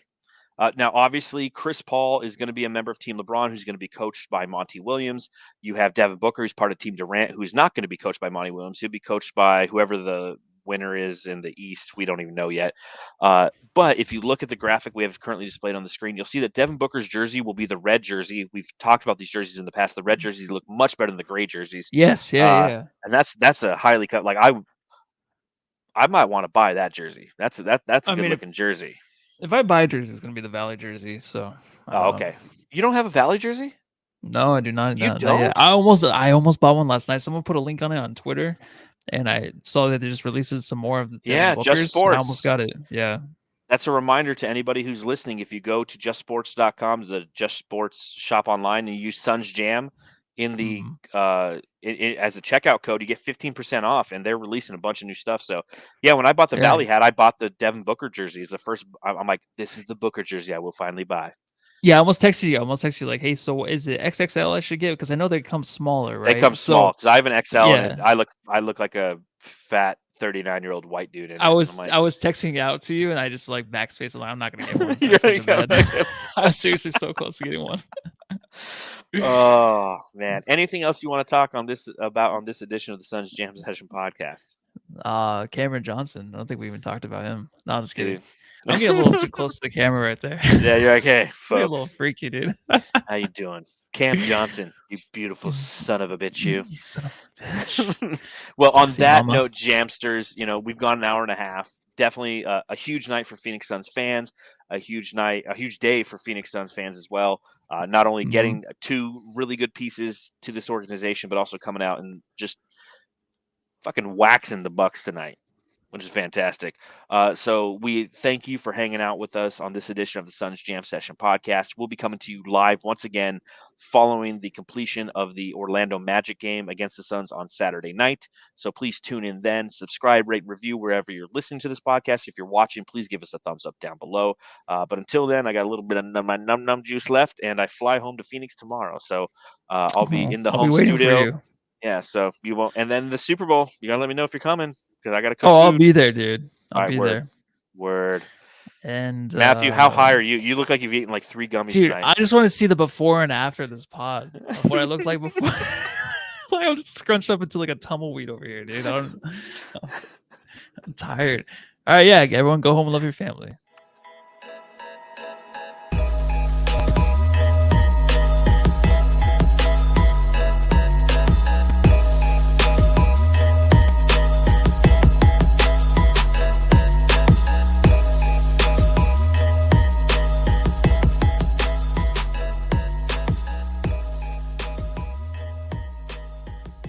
Now, obviously, Chris Paul is going to be a member of Team LeBron, who's going to be coached by Monty Williams. You have Devin Booker, who's part of Team Durant, who's not going to be coached by Monty Williams. He'll be coached by whoever the winner is in the East. We don't even know yet. But if you look at the graphic we have currently displayed on the screen, you'll see that Devin Booker's jersey will be the red jersey. We've talked about these jerseys in the past. The red jerseys look much better than the gray jerseys. Yes, yeah. And that's a highly cut. Like, I might want to buy that jersey. That's a good looking jersey. If I buy a jersey, it's gonna be the Valley jersey. So. Okay. You don't have a Valley jersey? No, I do not. You don't? Not I almost bought one last night. Someone put a link on it on Twitter, and I saw that they just releases some more of the Just Sports. I almost got it. Yeah. That's a reminder to anybody who's listening. If you go to justsports.com, the Just Sports shop online, and you use Suns Jam in the as a checkout code, you get 15% off, and they're releasing a bunch of new stuff. So yeah, when I bought the Valley hat, I bought the Devin Booker jersey. It's the first. I'm like, this is the Booker jersey I will finally buy. Yeah, I almost texted you. Like, hey, so is it XXL I should get? Because I know they come smaller, right? They come small because I have an XL, and yeah. I look like a fat 39-year-old white dude. I was texting it out to you, and I just like backspace. I'm not gonna get one. I was seriously so close to getting one. Oh man! Anything else you want to talk on this edition of the Suns Jam Session podcast? Cameron Johnson. I don't think we even talked about him. No, I'm just kidding. Dude. I'm getting a little too close to the camera right there. Yeah, you're okay, folks. A little freaky, dude. How you doing, Cam Johnson? You beautiful son of a bitch, you. You son of a bitch. Well, on that note, Jamsters, we've gone an hour and a half. Definitely a huge night for Phoenix Suns fans. A huge day for Phoenix Suns fans as well. Not only getting 2 really good pieces to this organization, but also coming out and just fucking waxing the Bucks tonight, which is fantastic. So we thank you for hanging out with us on this edition of the Suns Jam Session podcast. We'll be coming to you live once again following the completion of the Orlando Magic game against the Suns on Saturday night. So please tune in then. Subscribe, rate, review wherever you're listening to this podcast. If you're watching, please give us a thumbs up down below. But until then, I got a little bit of my num juice left, and I fly home to Phoenix tomorrow. So I'll be in the home studio. Yeah, so you won't. And then the Super Bowl, you gotta let me know if you're coming because I gotta cook food. I'll be there, dude. I'll be there. Word. And Matthew, how high are you? You look like you've eaten like 3 gummies tonight. I just want to see the before and after this pod of what I looked like before. Like, I'm just scrunched up into like a tumbleweed over here, dude. I'm tired. All right, yeah, everyone go home and love your family.